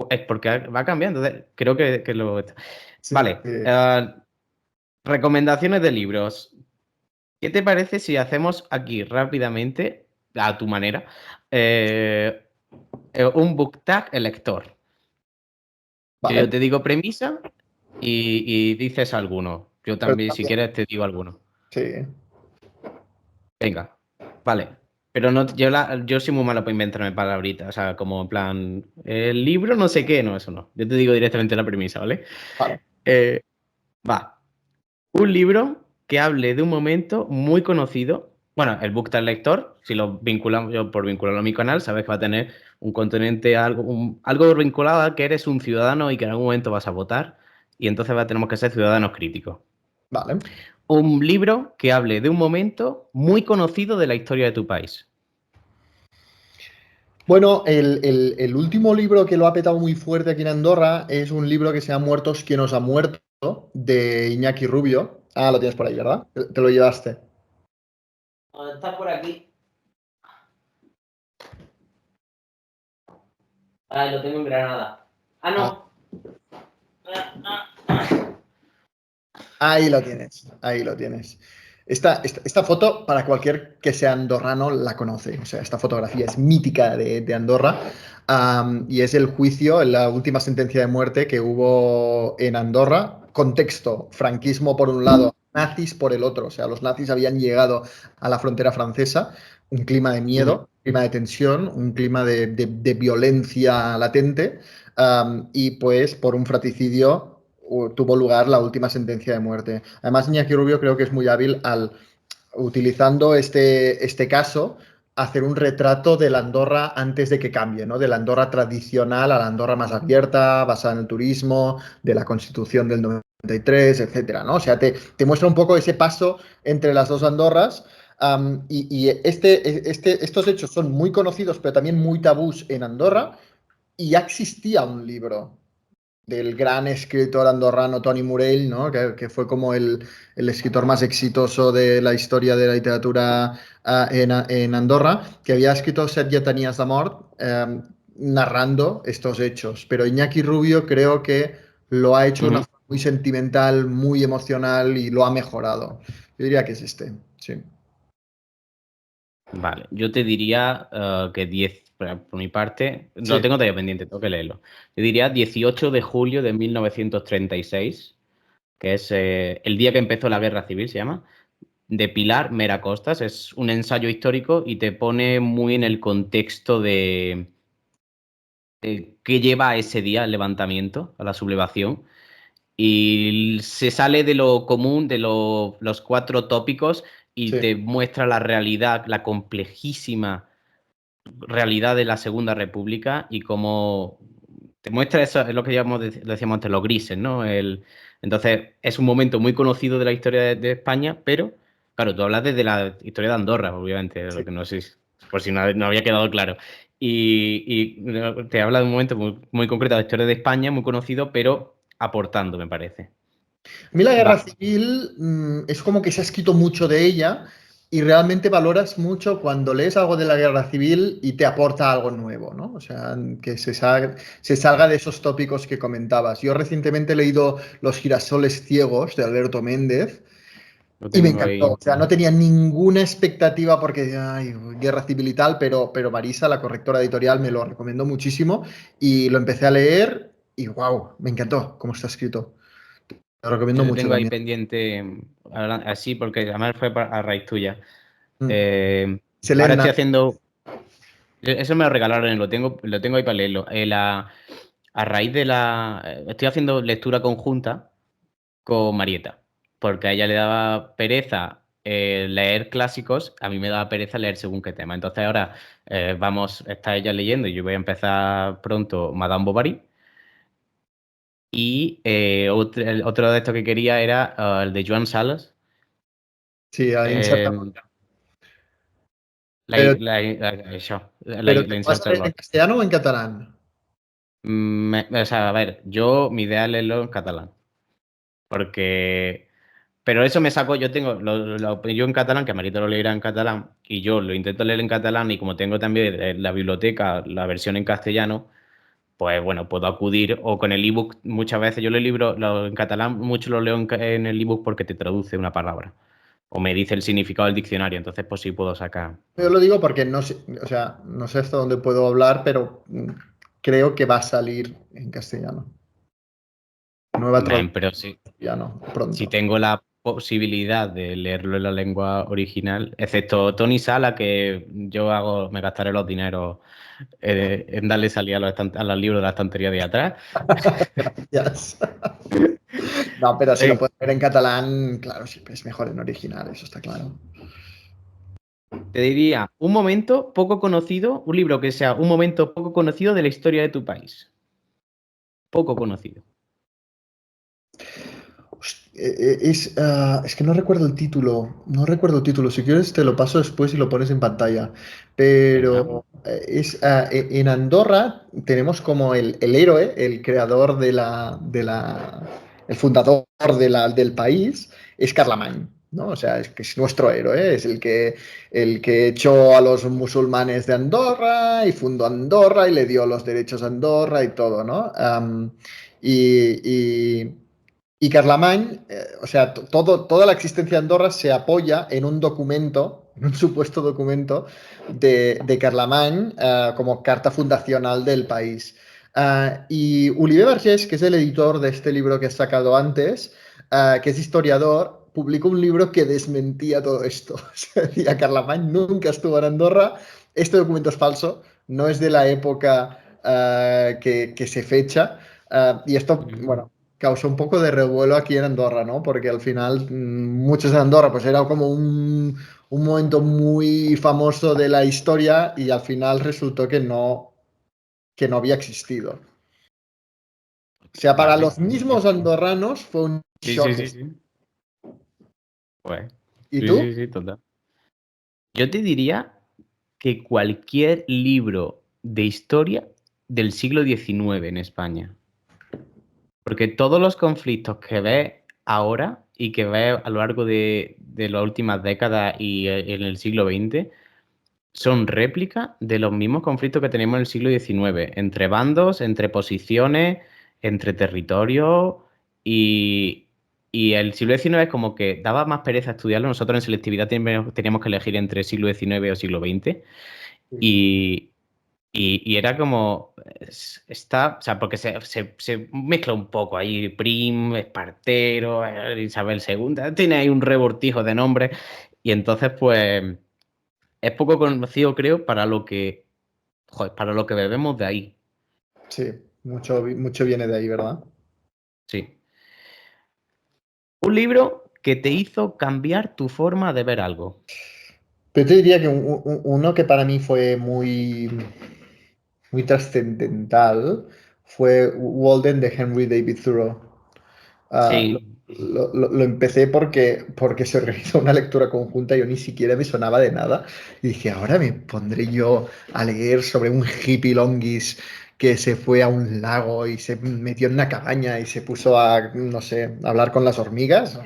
es porque va cambiando. Entonces, creo que lo. Sí, Vale. Recomendaciones de libros. ¿Qué te parece si hacemos aquí rápidamente, a tu manera, eh, un book tag el lector? Yo vale. te digo premisa y dices alguno. Yo Pero también, si también, quieres, te digo alguno. sí. Venga, vale. Pero no, yo soy muy malo para inventarme palabritas. O sea, como en plan, el libro no sé qué, no, eso no. Yo te digo directamente la premisa, ¿vale? Vale. Eh, va. Un libro que hable de un momento muy conocido. Bueno, el book del lector, si lo vinculamos, yo por vincularlo a mi canal, sabes que va a tener un continente, algo vinculado a que eres un ciudadano y que en algún momento vas a votar. Y entonces tenemos que ser ciudadanos críticos. Vale. Un libro que hable de un momento muy conocido de la historia de tu país. Bueno, el último libro que lo ha petado muy fuerte aquí en Andorra es un libro que se llama Muertos, ¿quién os ha muerto? De Iñaki Rubio. Ah, lo tienes por ahí, ¿verdad? Te lo llevaste. Está por aquí. Ah, lo tengo en Granada. Ah, Ah, no. ahí lo tienes, ahí lo tienes. Esta foto, para cualquier que sea andorrano, la conoce. O sea, esta fotografía es mítica de Andorra. Y es el juicio, la última sentencia de muerte que hubo en Andorra. Contexto, franquismo por un lado, nazis por el otro. O sea, los nazis habían llegado a la frontera francesa, un clima de Ujú. miedo, un clima de tensión, un clima de violencia latente. Y pues por un fratricidio tuvo lugar la última sentencia de muerte. Además, Iñaki Rubio creo que es muy hábil al, utilizando este caso, hacer un retrato de la Andorra antes de que cambie, ¿no? De la Andorra tradicional a la Andorra más abierta, basada en el turismo, de la Constitución del 93, etcétera, ¿no? O sea, te muestra un poco ese paso entre las dos Andorras. Estos hechos son muy conocidos, pero también muy tabús en Andorra, y ya existía un libro del gran escritor andorrano Toni Morell, ¿no? Que fue como el escritor más exitoso de la historia de la literatura en Andorra, que había escrito Set Lletanies de Mort, narrando estos hechos. Pero Iñaki Rubio creo que lo ha hecho de una Ujú. forma muy sentimental, muy emocional y lo ha mejorado. Yo diría que es este, sí. Vale, yo te diría que 10, por mi parte, Sí, lo tengo todavía pendiente, tengo que leerlo. Yo diría 18 de julio de 1936, que es el día que empezó la Guerra Civil, se llama, de Pilar Mera Costas. Es un ensayo histórico y te pone muy en el contexto de qué lleva a ese día el levantamiento, a la sublevación. Y se sale de lo común, de los cuatro tópicos y sí. te muestra la realidad, la complejísima realidad de la Segunda República y cómo te muestra eso, es lo que decíamos antes, los grises, ¿no? Entonces, es un momento muy conocido de la historia de España, pero, claro, tú hablas desde la historia de Andorra, obviamente, Sí. lo que no sé, por si no había quedado claro. Y te habla de un momento muy concreto de la historia de España, muy conocido, pero aportando, me parece. A mí la guerra Va. civil es como que se ha escrito mucho de ella y realmente valoras mucho cuando lees algo de la guerra civil y te aporta algo nuevo, ¿no? O sea, que se salga de esos tópicos que comentabas. Yo recientemente he leído Los girasoles ciegos de Alberto Méndez Lo y me tengo encantó. ahí. O sea, no tenía ninguna expectativa porque, ay, guerra civil y tal, pero Marisa, la correctora editorial, me lo recomendó muchísimo y lo empecé a leer y wow, me encantó cómo está escrito. Lo recomiendo Yo lo mucho tengo ahí también. pendiente, así, porque además fue a raíz tuya. Mm. Se leen Ahora estoy nada. haciendo. Eso me lo regalaron, lo tengo ahí para leerlo. A raíz de la. Estoy haciendo lectura conjunta con Marieta, porque a ella le daba pereza leer clásicos, a mí me daba pereza leer según qué tema. Entonces ahora está ella leyendo y yo voy a empezar pronto Madame Bovary. Y el otro de estos que quería era el de Joan Salas. Sí, a eh, Inserta. la, Pero, això, pero ¿te la lo vas a Incerta leer en castellano o en catalán? O sea, a ver, yo mi idea es leerlo en catalán, porque. Pero eso me sacó, yo tengo, yo en catalán, que Marito lo leerá en catalán, y yo lo intento leer en catalán, y como tengo también en la biblioteca la versión en castellano, pues bueno, puedo acudir, o con el ebook, muchas veces yo en catalán, mucho lo leo en el ebook porque te traduce una palabra, o me dice el significado del diccionario, entonces pues sí puedo sacar. Yo lo digo porque no sé, o sea, no sé hasta dónde puedo hablar, pero creo que va a salir en castellano. Nueva traducción Pero sí, en castellano, si pronto. tengo la posibilidad de leerlo en la lengua original, excepto Tony Sala, que me gastaré los dineros en darle salida a los libros de la estantería de atrás. Gracias. No, pero si lo Eh, puedes ver en catalán, claro, siempre es mejor en original, eso está claro. Te diría, un momento poco conocido, un libro que sea un momento poco conocido de la historia de tu país. Poco conocido. Es que no recuerdo el título, no recuerdo el título. Si quieres te lo paso después y lo pones en pantalla. Venga. Pero en Andorra tenemos como el héroe, el creador el fundador del país, es Carlemany, ¿no? O sea, es que es nuestro héroe, es el que echó a los musulmanes de Andorra y fundó Andorra y le dio los derechos a Andorra y todo, ¿no? Y Carlemany, o sea, toda la existencia de Andorra se apoya en un documento, en un supuesto documento de Carlemany como carta fundacional del país. Y Oliver Vergés, que es el editor de este libro que he sacado antes, que es historiador, publicó un libro que desmentía todo esto. O sea, decía, Carlemany nunca estuvo en Andorra, este documento es falso, no es de la época que se fecha. Y esto, Ujú. bueno, causó un poco de revuelo aquí en Andorra, ¿no? Porque al final muchos en Andorra pues era como un momento muy famoso de la historia y al final resultó que no había existido. O sea, para Vale. los mismos andorranos fue un Sí, sí, shock. sí, sí. Pues, ¿Y sí, tú? sí, sí, total. Yo te diría que cualquier libro de historia del siglo XIX en España. Porque todos los conflictos que ves ahora y que ves a lo largo de las últimas décadas y en el siglo XX son réplicas de los mismos conflictos que tenemos en el siglo XIX, entre bandos, entre posiciones, entre territorios y, Y el siglo XIX es como que daba más pereza estudiarlo. Nosotros en selectividad teníamos que elegir entre siglo XIX o siglo XX. Sí. Y, y era como, está, o sea, porque se mezcla un poco ahí, Prim, Espartero, Isabel II, tiene ahí un revoltijo de nombres. Y entonces, pues, es poco conocido, creo, para lo que, joder, para lo que bebemos de ahí. Sí, mucho viene de ahí, ¿verdad? Sí. Un libro que te hizo cambiar tu forma de ver algo. Pero te diría que uno que para mí fue muy trascendental fue Walden de Henry David Thoreau. Ah, Sí. lo empecé porque se organizó una lectura conjunta, yo ni siquiera me sonaba de nada. Y dije, ahora me pondré yo a leer sobre un hippie longis que se fue a un lago y se metió en una cabaña y se puso a, no sé, a hablar con las hormigas.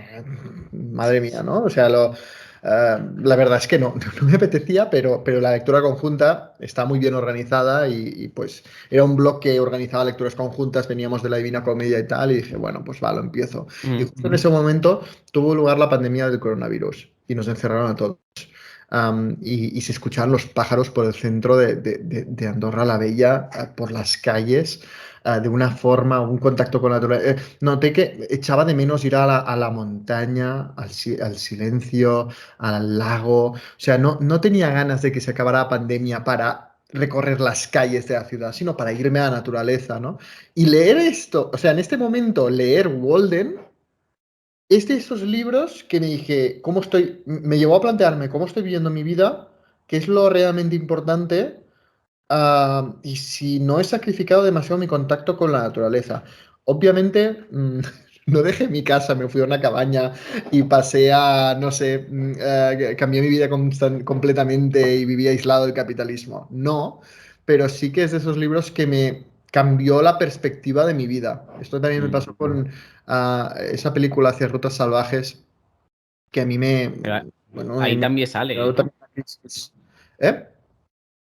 Madre mía, ¿no? O sea, la verdad es que no, no me apetecía, pero la lectura conjunta está muy bien organizada pues era un blog que organizaba lecturas conjuntas, veníamos de la Divina Comedia y tal, y dije, bueno, pues va, lo empiezo. Y Mm, justo en ese momento tuvo lugar la pandemia del coronavirus y nos encerraron a todos. Y se escuchaban los pájaros por el centro de Andorra la Bella, por las calles, de una forma, un contacto con la naturaleza. Noté que echaba de menos ir a la montaña, al silencio, al lago. O sea, no tenía ganas de que se acabara la pandemia para recorrer las calles de la ciudad, sino para irme a la naturaleza, ¿no? Y leer esto, o sea, en este momento, leer Walden es de esos libros que me dije, ¿cómo estoy? Me llevó a plantearme cómo estoy viviendo mi vida, qué es lo realmente importante, y si no he sacrificado demasiado mi contacto con la naturaleza. Obviamente, no dejé mi casa, me fui a una cabaña y pasé a, no sé, cambié mi vida completamente y viví aislado del capitalismo. No, pero sí que es de esos libros que me cambió la perspectiva de mi vida. Esto también me mm. pasó con esa película Hacia Rutas Salvajes, que a mí Pero bueno, ahí me también sale, generó ¿eh? también una crisis. ¿Eh?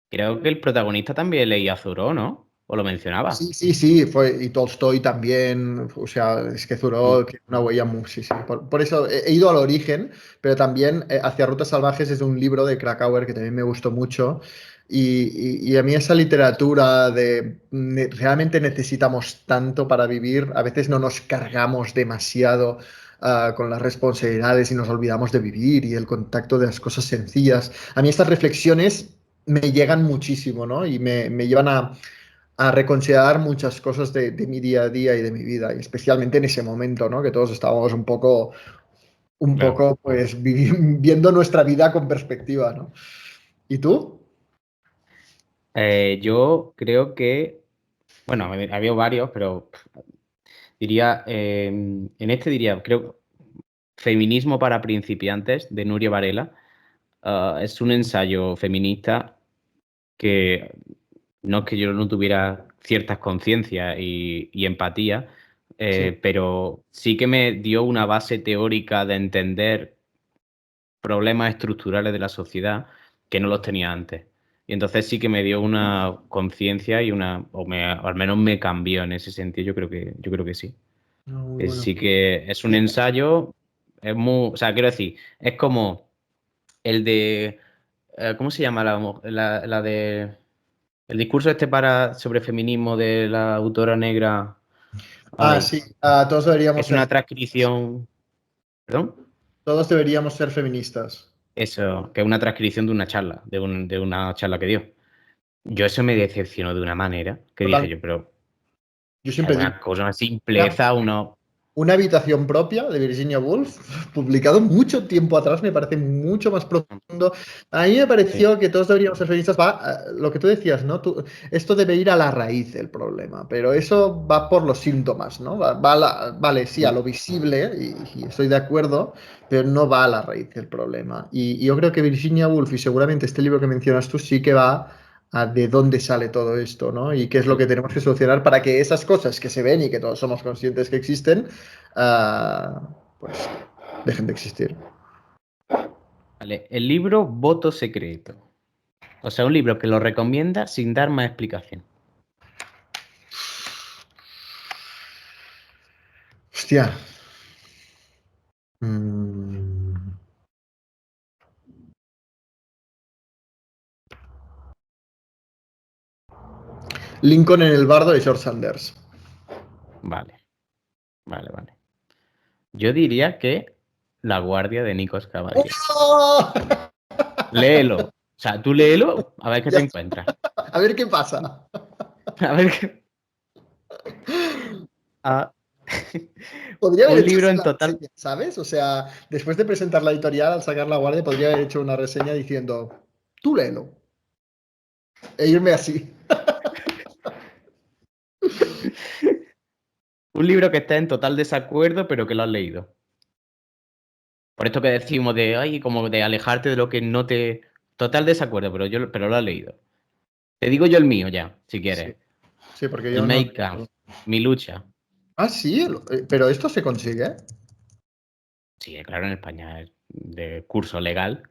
Creo que el protagonista también leía Thoreau, ¿no? O lo mencionaba. Sí, sí, sí, y Tolstoy también, o sea, es que Mm, Thoreau tiene una huella muy, sí, sí. Por eso he ido al origen, pero también Hacia Rutas Salvajes es un libro de Krakauer que también me gustó mucho. Y a mí esa literatura de realmente necesitamos tanto para vivir, a veces no nos cargamos demasiado con las responsabilidades y nos olvidamos de vivir y el contacto de las cosas sencillas. A mí estas reflexiones me llegan muchísimo, ¿no? Y me llevan a reconsiderar muchas cosas de mi día a día y de mi vida, y especialmente en ese momento, ¿no? Que todos estábamos un claro. poco, pues, viendo nuestra vida con perspectiva, ¿no? ¿Y tú? Yo creo que, bueno, había varios, pero diría, en este diría, creo, Feminismo para principiantes, de Nuria Varela. Es un ensayo feminista que no es que yo no tuviera ciertas conciencias y empatía, Sí. pero sí que me dio una base teórica de entender problemas estructurales de la sociedad que no los tenía antes. Y entonces sí que me dio una conciencia y o al menos me cambió en ese sentido, yo creo que sí. No, muy Que bueno. sí que es un ensayo, o sea, quiero decir, es como el de, ¿cómo se llama la de, el discurso este sobre feminismo de la autora negra? Ay, Sí, todos deberíamos es ser, una transcripción, perdón. todos deberíamos ser feministas. Eso, que es una transcripción de una charla, de una charla que dio. Yo eso me decepcionó de una manera que dije Total. yo, pero Yo es siempre digo, una cosa, una una, simpleza, uno... una habitación propia de Virginia Woolf, publicado mucho tiempo atrás, me parece mucho más profundo. A mí me Sí, pareció que todos deberíamos ser feministas. Va, lo que tú decías, ¿no? Esto debe ir a la raíz del problema, pero eso va por los síntomas, ¿no? Vale, sí, a lo visible, y estoy de acuerdo, pero no va a la raíz del problema. Y yo creo que Virginia Woolf, y seguramente este libro que mencionas tú, sí que va a de dónde sale todo esto, ¿no? Y qué es lo que tenemos que solucionar para que esas cosas que se ven y que todos somos conscientes que existen, pues dejen de existir. vale. El libro Voto Secreto. O sea, un libro que lo recomienda sin dar más explicación. Hostia, Mm. Lincoln en el bardo de George Sanders. Vale, vale, vale. Yo diría que La Guardia de Nikos Kavakis. ¡Oh! Léelo. O sea, tú léelo a ver qué te Ya encuentras. está. A ver qué pasa. A ver qué... Ah, Podría haber un hecho libro así en la total. reseña, ¿sabes? O sea, después de presentar la editorial, al sacar La Guardia, podría haber hecho una reseña diciendo, tú léelo. E irme así. Un libro que está en total desacuerdo, pero que lo has leído. Por esto que decimos de, ay, como de alejarte de lo que no te... Total desacuerdo, pero lo has leído. Te digo yo el mío ya, si Sí, quieres. sí, porque El yo no. Make Camp, Mi lucha. Ah, sí, pero esto se consigue. Sí, claro, en España es de curso legal.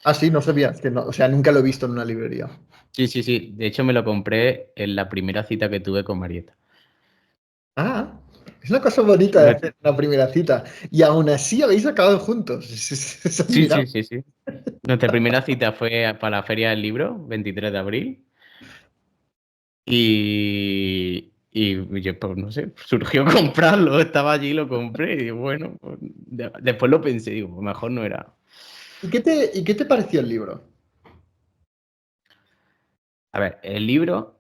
Ah, sí, no sabía. Es que no, o sea, nunca lo he visto en una librería. Sí, sí, sí. De hecho, me lo compré en la primera cita que tuve con Marieta. Ah, es una cosa bonita de hacer una primera cita. Y aún así habéis acabado juntos. Es Sí, sí, admirable. sí, sí. Nuestra primera cita fue para la Feria del Libro, 23 de abril. Y yo, pues no sé, surgió comprarlo. Estaba allí, lo compré. Y digo, bueno, pues, después lo pensé, digo, pues mejor no era. ¿Y qué te pareció el libro? A ver, el libro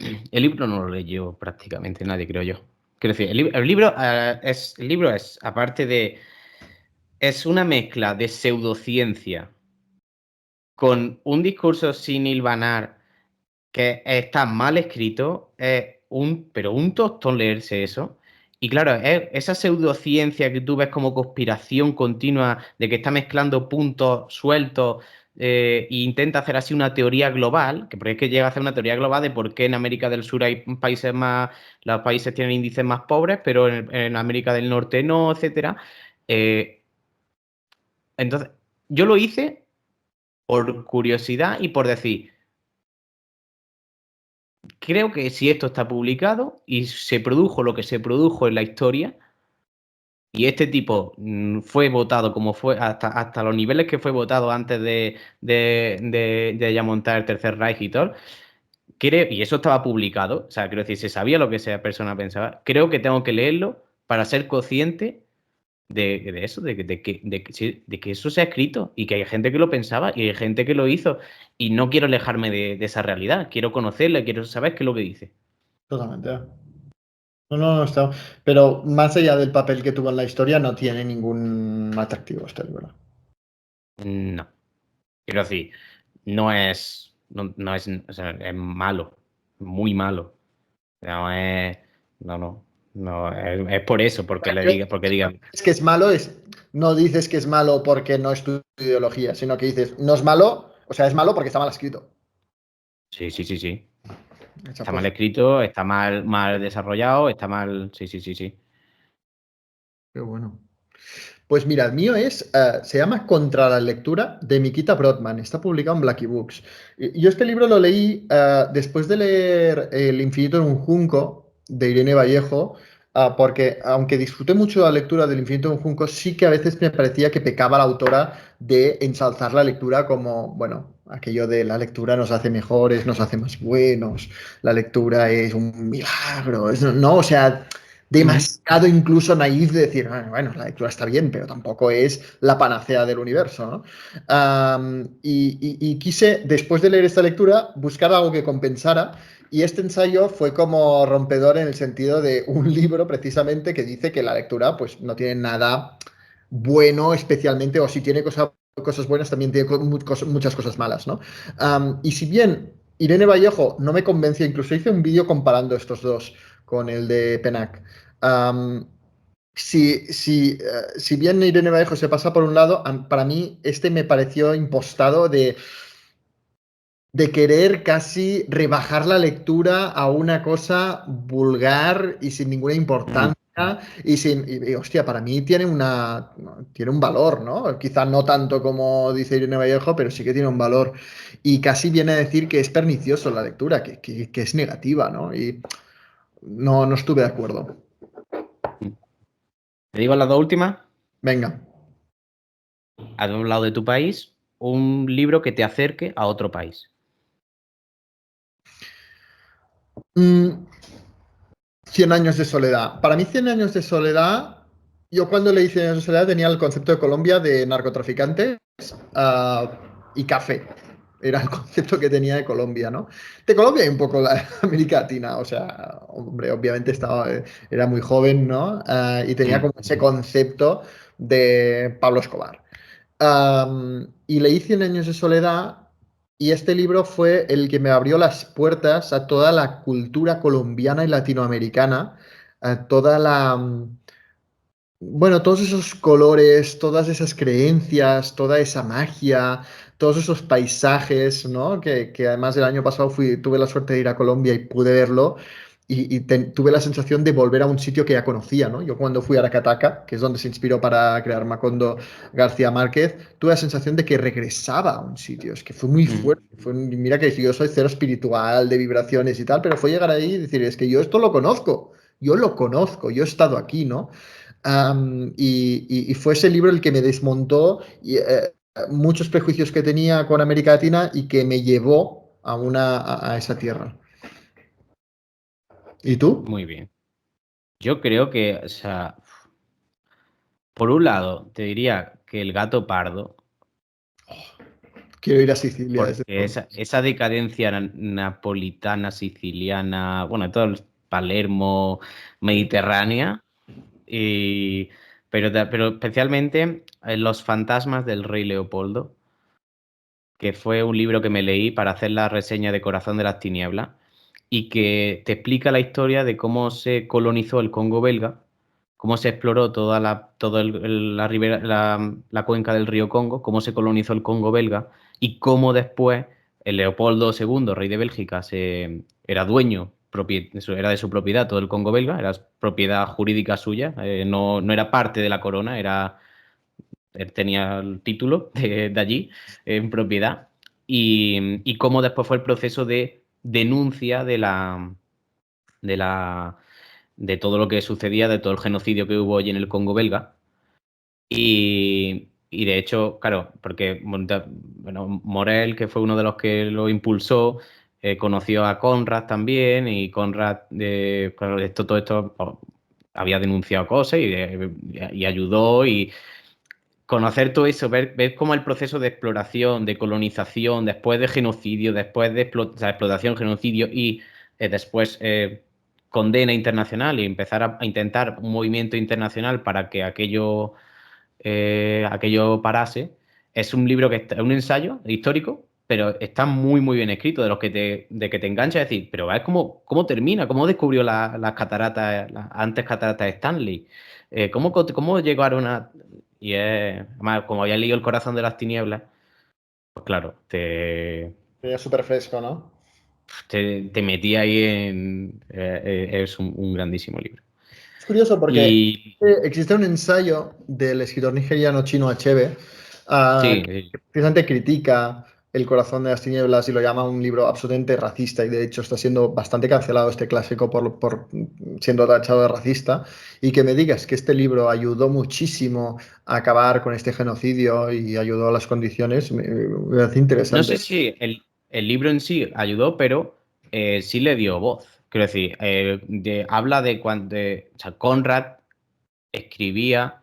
no lo leyó prácticamente nadie, creo yo. Quiero decir, el libro es, aparte de, es una mezcla de pseudociencia con un discurso sin hilvanar que está mal escrito, pero un tostón leerse eso. Y claro, es esa pseudociencia que tú ves como conspiración continua de que está mezclando puntos sueltos e intenta hacer así una teoría global, que porque es que llega a hacer una teoría global de por qué en América del Sur hay países más, los países tienen índices más pobres, pero en América del Norte no, etcétera. Eh, entonces, yo lo hice por curiosidad y por decir, creo que si esto está publicado y se produjo lo que se produjo en la historia, y este tipo fue votado como fue, hasta los niveles que fue votado antes de ya montar el Tercer Reich y todo, y eso estaba publicado, o sea, quiero decir, se sabía lo que esa persona pensaba, creo que tengo que leerlo para ser consciente de eso, sí, de que eso se ha escrito y que hay gente que lo pensaba y hay gente que lo hizo y no quiero alejarme de esa realidad, quiero conocerla, quiero saber qué es lo que dice. Totalmente. No, no, no está. Pero más allá del papel que tuvo en la historia, no tiene ningún atractivo este libro. No, quiero decir, no es, o sea, es malo, muy malo. No es, no, es por eso, porque digan, Es que es malo, no dices que es malo porque no es tu ideología, sino que dices, no es malo, o sea, es malo porque está mal escrito. sí, sí, sí, sí, Esa está mal fuerza. escrito, está mal desarrollado, está mal, sí, sí, sí, sí. Qué bueno. Pues mira, el mío se llama Contra la lectura de Mikita Brodman, está publicado en Blackie Books. Yo este libro lo leí después de leer El infinito en un junco de Irene Vallejo, porque aunque disfruté mucho la lectura del infinito en un junco, sí que a veces me parecía que pecaba la autora de ensalzar la lectura como, bueno, aquello de la lectura nos hace mejores, nos hace más buenos, la lectura es un milagro, no, o sea Ujú. demasiado incluso naif de decir, "Ah, bueno, la lectura está bien, pero tampoco es la panacea del universo, ¿no?". Y quise, después de leer esta lectura, buscar algo que compensara, y este ensayo fue como rompedor en el sentido de un libro precisamente que dice que la lectura pues no tiene nada bueno especialmente, o si tiene cosas buenas, también tiene muchas cosas malas, ¿no? Y si bien Irene Vallejo no me convencía, incluso hice un vídeo comparando estos dos con el de Penac. Um, si bien Irene Vallejo se pasa por un lado, para mí este me pareció impostado de querer casi rebajar la lectura a una cosa vulgar y sin ninguna Mm. importancia. Hostia, para mí tiene un valor, ¿no? Quizá no tanto como dice Irene Vallejo, pero sí que tiene un valor. Y casi viene a decir que es pernicioso la lectura, que es negativa, ¿no? Y no estuve de acuerdo. Te digo las dos últimas. Venga. Has hablado de tu país, un libro que te acerque a otro país. Mm, 100 años de soledad. Para mí, 100 años de soledad, yo cuando leí 100 años de soledad tenía el concepto de Colombia de narcotraficantes y café. Era el concepto que tenía de Colombia, ¿no? De Colombia y un poco la América Latina. O sea, hombre, obviamente era muy joven, ¿no? Y tenía Mm. como ese concepto de Pablo Escobar. Y leí 100 años de soledad y este libro fue el que me abrió las puertas a toda la cultura colombiana y latinoamericana, a toda bueno, todos esos colores, todas esas creencias, toda esa magia, todos esos paisajes, ¿no? Que además el año pasado tuve la suerte de ir a Colombia y pude verlo y tuve la sensación de volver a un sitio que ya conocía, ¿no? Yo cuando fui a Aracataca, que es donde se inspiró para crear Macondo García Márquez, tuve la sensación de que regresaba a un sitio. Es que fue muy Mm. fuerte. Mira que yo soy cero espiritual, de vibraciones y tal, pero fue llegar ahí y decir, es que yo esto lo conozco, yo he estado aquí, ¿no? Y fue ese libro el que me desmontó muchos prejuicios que tenía con América Latina y que me llevó a esa tierra. ¿Y tú? Muy bien. Yo creo que, o sea, por un lado, te diría que El gato pardo, Quiero ir a Sicilia porque desde entonces. esa decadencia napolitana, siciliana, bueno, todo el Palermo, mediterránea, y, pero especialmente Los fantasmas del rey Leopoldo, que fue un libro que me leí para hacer la reseña de Corazón de las Tinieblas y que te explica la historia de cómo se colonizó el Congo belga, cómo se exploró la, la cuenca del río Congo, cómo se colonizó el Congo belga y cómo después el Leopoldo II, rey de Bélgica, era dueño, era de su propiedad todo el Congo belga, era propiedad jurídica suya, no era parte de la corona, él tenía el título de allí en propiedad y cómo después fue el proceso de denuncia de la, de todo lo que sucedía, de todo el genocidio que hubo allí en el Congo belga. Y de hecho, claro, porque bueno, Morel, que fue uno de los que lo impulsó, conoció a Conrad también y Conrad, claro, todo esto oh, había denunciado cosas y ayudó y conocer todo eso, ver cómo el proceso de exploración, de colonización, después de genocidio, después de o sea, explotación, genocidio y después condena internacional y empezar a intentar un movimiento internacional para que aquello parase, es un libro es un ensayo histórico, pero está muy, muy bien escrito, de que te engancha, es decir, pero ves cómo termina, cómo descubrió las cataratas, las antes cataratas de Stanley, cómo llegaron a... Y además, como había leído El corazón de las tinieblas, pues claro, Sería súper fresco, ¿no? te metí ahí es un grandísimo libro. Es curioso porque Y existe un ensayo del escritor nigeriano Chino Achebe sí, que precisamente critica El corazón de las tinieblas y lo llama un libro absolutamente racista y de hecho está siendo bastante cancelado este clásico por siendo tachado de racista y que me digas que este libro ayudó muchísimo a acabar con este genocidio y ayudó a las condiciones, me parece no sé interesante. si el libro en sí ayudó, pero sí le dio voz. Quiero decir, habla de cuando o sea, Conrad escribía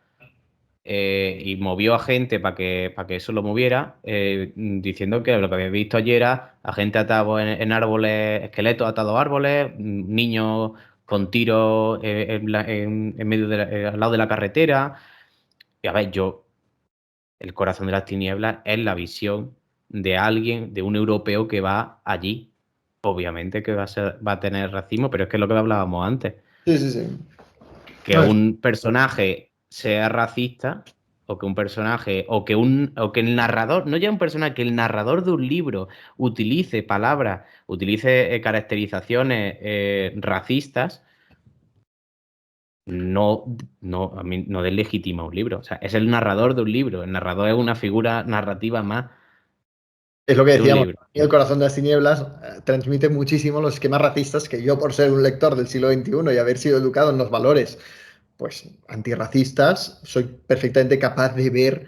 y movió a gente para que eso lo moviera, diciendo que lo que había visto ayer era a gente atado en árboles, esqueletos atados a árboles, niños con tiros en medio al lado de la carretera. Y a ver, el corazón de las tinieblas es la visión de alguien, de un europeo que va allí. Obviamente que va a tener racismo, pero es que es lo que hablábamos antes. Sí, sí, sí. Que No, un personaje sea racista, o que un personaje, o que el narrador, no ya un personaje, que el narrador de un libro utilice palabras, utilice caracterizaciones racistas, no, a mí no deslegitima un libro. O sea, es el narrador de un libro. El narrador es una figura narrativa más es lo que de un decíamos, libro. El corazón de las tinieblas transmite muchísimo los esquemas racistas que yo, por ser un lector del siglo XXI y haber sido educado en los valores pues, antirracistas, soy perfectamente capaz de ver,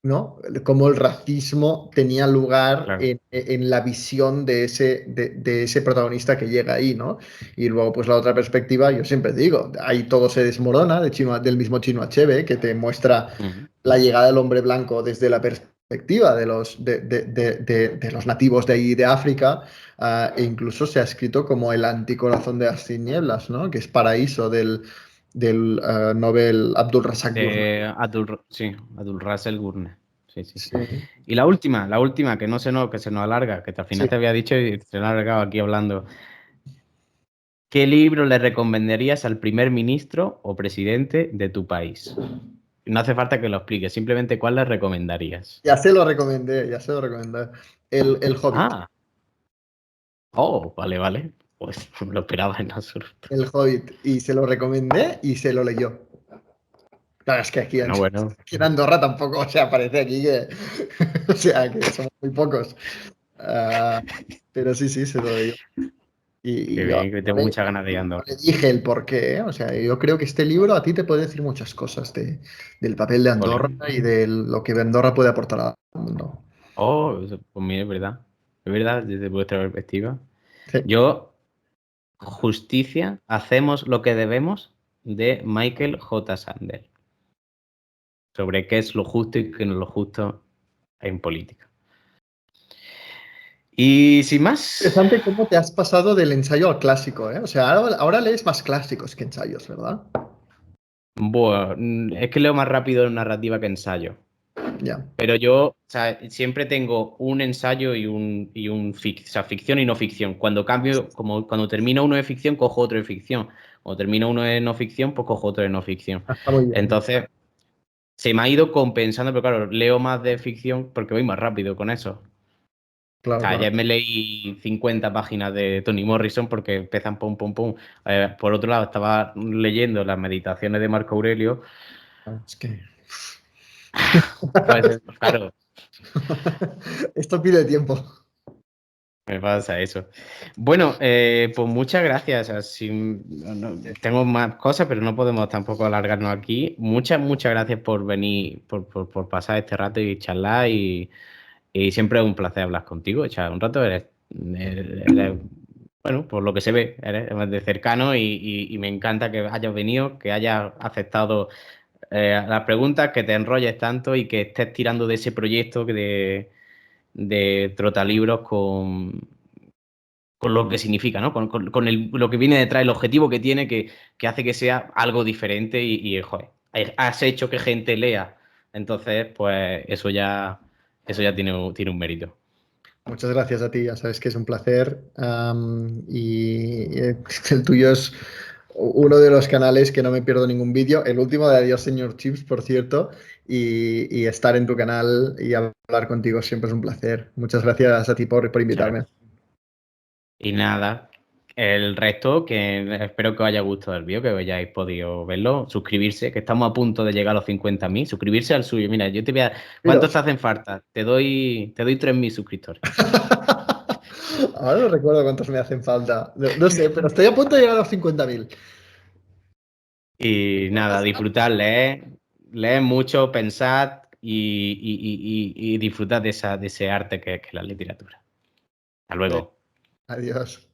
¿no? Cómo el racismo tenía lugar Claro. en la visión de ese protagonista que llega ahí, ¿no? Y luego, pues la otra perspectiva, yo siempre digo, ahí todo se desmorona del mismo Chino Achebe, que te muestra Ujú. la llegada del hombre blanco desde la perspectiva de los nativos de ahí de África, e incluso se ha escrito como el anticorazón de las tinieblas, ¿no? Que es Paraíso del Nobel Abdul Razak Gurnah. Sí, Abdul Russell Gurnett. Sí, sí. Sí, Y la última, que no se nos, que se nos alarga, que al final sí. te había dicho y se nos ha alargado aquí hablando. ¿Qué libro le recomendarías al primer ministro o presidente de tu país? No hace falta que lo expliques, simplemente cuál le recomendarías. Ya se lo recomendé, ya se lo recomendé. El Hobbit. Ah, oh, vale, vale. Pues no me lo esperaba en absoluto. El Hobbit. Y se lo recomendé y se lo leyó. Claro, es que Bueno, bueno, aquí en Andorra tampoco, o sea, parece aquí que, o sea, que somos muy pocos. Ah, pero sí, sí, se lo leyó. Y qué yo, bien, que tengo muchas ganas de ir a yo Andorra. le dije el porqué, ¿eh? O sea, yo creo que este libro a ti te puede decir muchas cosas del papel de Ole. Andorra y de lo que Andorra puede aportar al mundo. Oh, pues mira, es verdad. Es verdad, desde vuestra perspectiva. Sí. Yo, Justicia, hacemos lo que debemos, de Michael J. Sandel, sobre qué es lo justo y qué no es lo justo en política. Y sin más, Interesante cómo te has pasado del ensayo al clásico, ¿eh? O sea, ahora lees más clásicos que ensayos, ¿verdad? bueno, es que leo más rápido narrativa que ensayo. Ya. Pero yo, o sea, siempre tengo un ensayo o sea, ficción y no ficción. Cuando cambio, como cuando termino uno de ficción, cojo otro de ficción. O termino uno de no ficción, pues cojo otro de no ficción. Está muy bien. Entonces, se me ha ido compensando, pero claro, leo más de ficción porque voy más rápido con eso. O Claro, sea, claro. ayer me leí 50 páginas de Toni Morrison porque empiezan pum, pum, pum. Por otro lado, estaba leyendo las meditaciones de Marco Aurelio. Es que Pues claro, esto pide tiempo. me pasa eso. Bueno, pues muchas gracias. Así, tengo más cosas, pero no podemos tampoco alargarnos aquí. Muchas gracias por venir, por pasar este rato y charlar. Y siempre es un placer hablar contigo. Echar un rato, bueno, por lo que se ve, eres de cercano y me encanta que hayas venido, que hayas aceptado las preguntas, que te enrolles tanto y que estés tirando de ese proyecto de Trotalibros con lo que significa, ¿no? Con lo que viene detrás, el objetivo que tiene, que hace que sea algo diferente joder, has hecho que gente lea. Entonces, pues eso ya tiene un mérito. Muchas gracias a ti, ya sabes que es un placer. El tuyo es uno de los canales que no me pierdo ningún vídeo. El último de Adiós, señor Chips, por cierto. Y estar en tu canal y hablar contigo siempre es un placer. Muchas gracias a ti por Muchas invitarme. gracias. Y nada, el resto, que espero que os haya gustado el vídeo, que hayáis podido verlo, suscribirse, que estamos a punto de llegar a los 50.000, suscribirse al suyo. Mira, yo te voy a... ¿Cuántos Piros. te hacen falta? Te doy 3.000 suscriptores. Ahora no recuerdo cuántos me hacen falta. No sé, pero estoy a punto de llegar a los 50.000. Y nada, disfrutad, leed mucho, pensad y disfrutad de ese arte que es la literatura. Hasta luego. Adiós.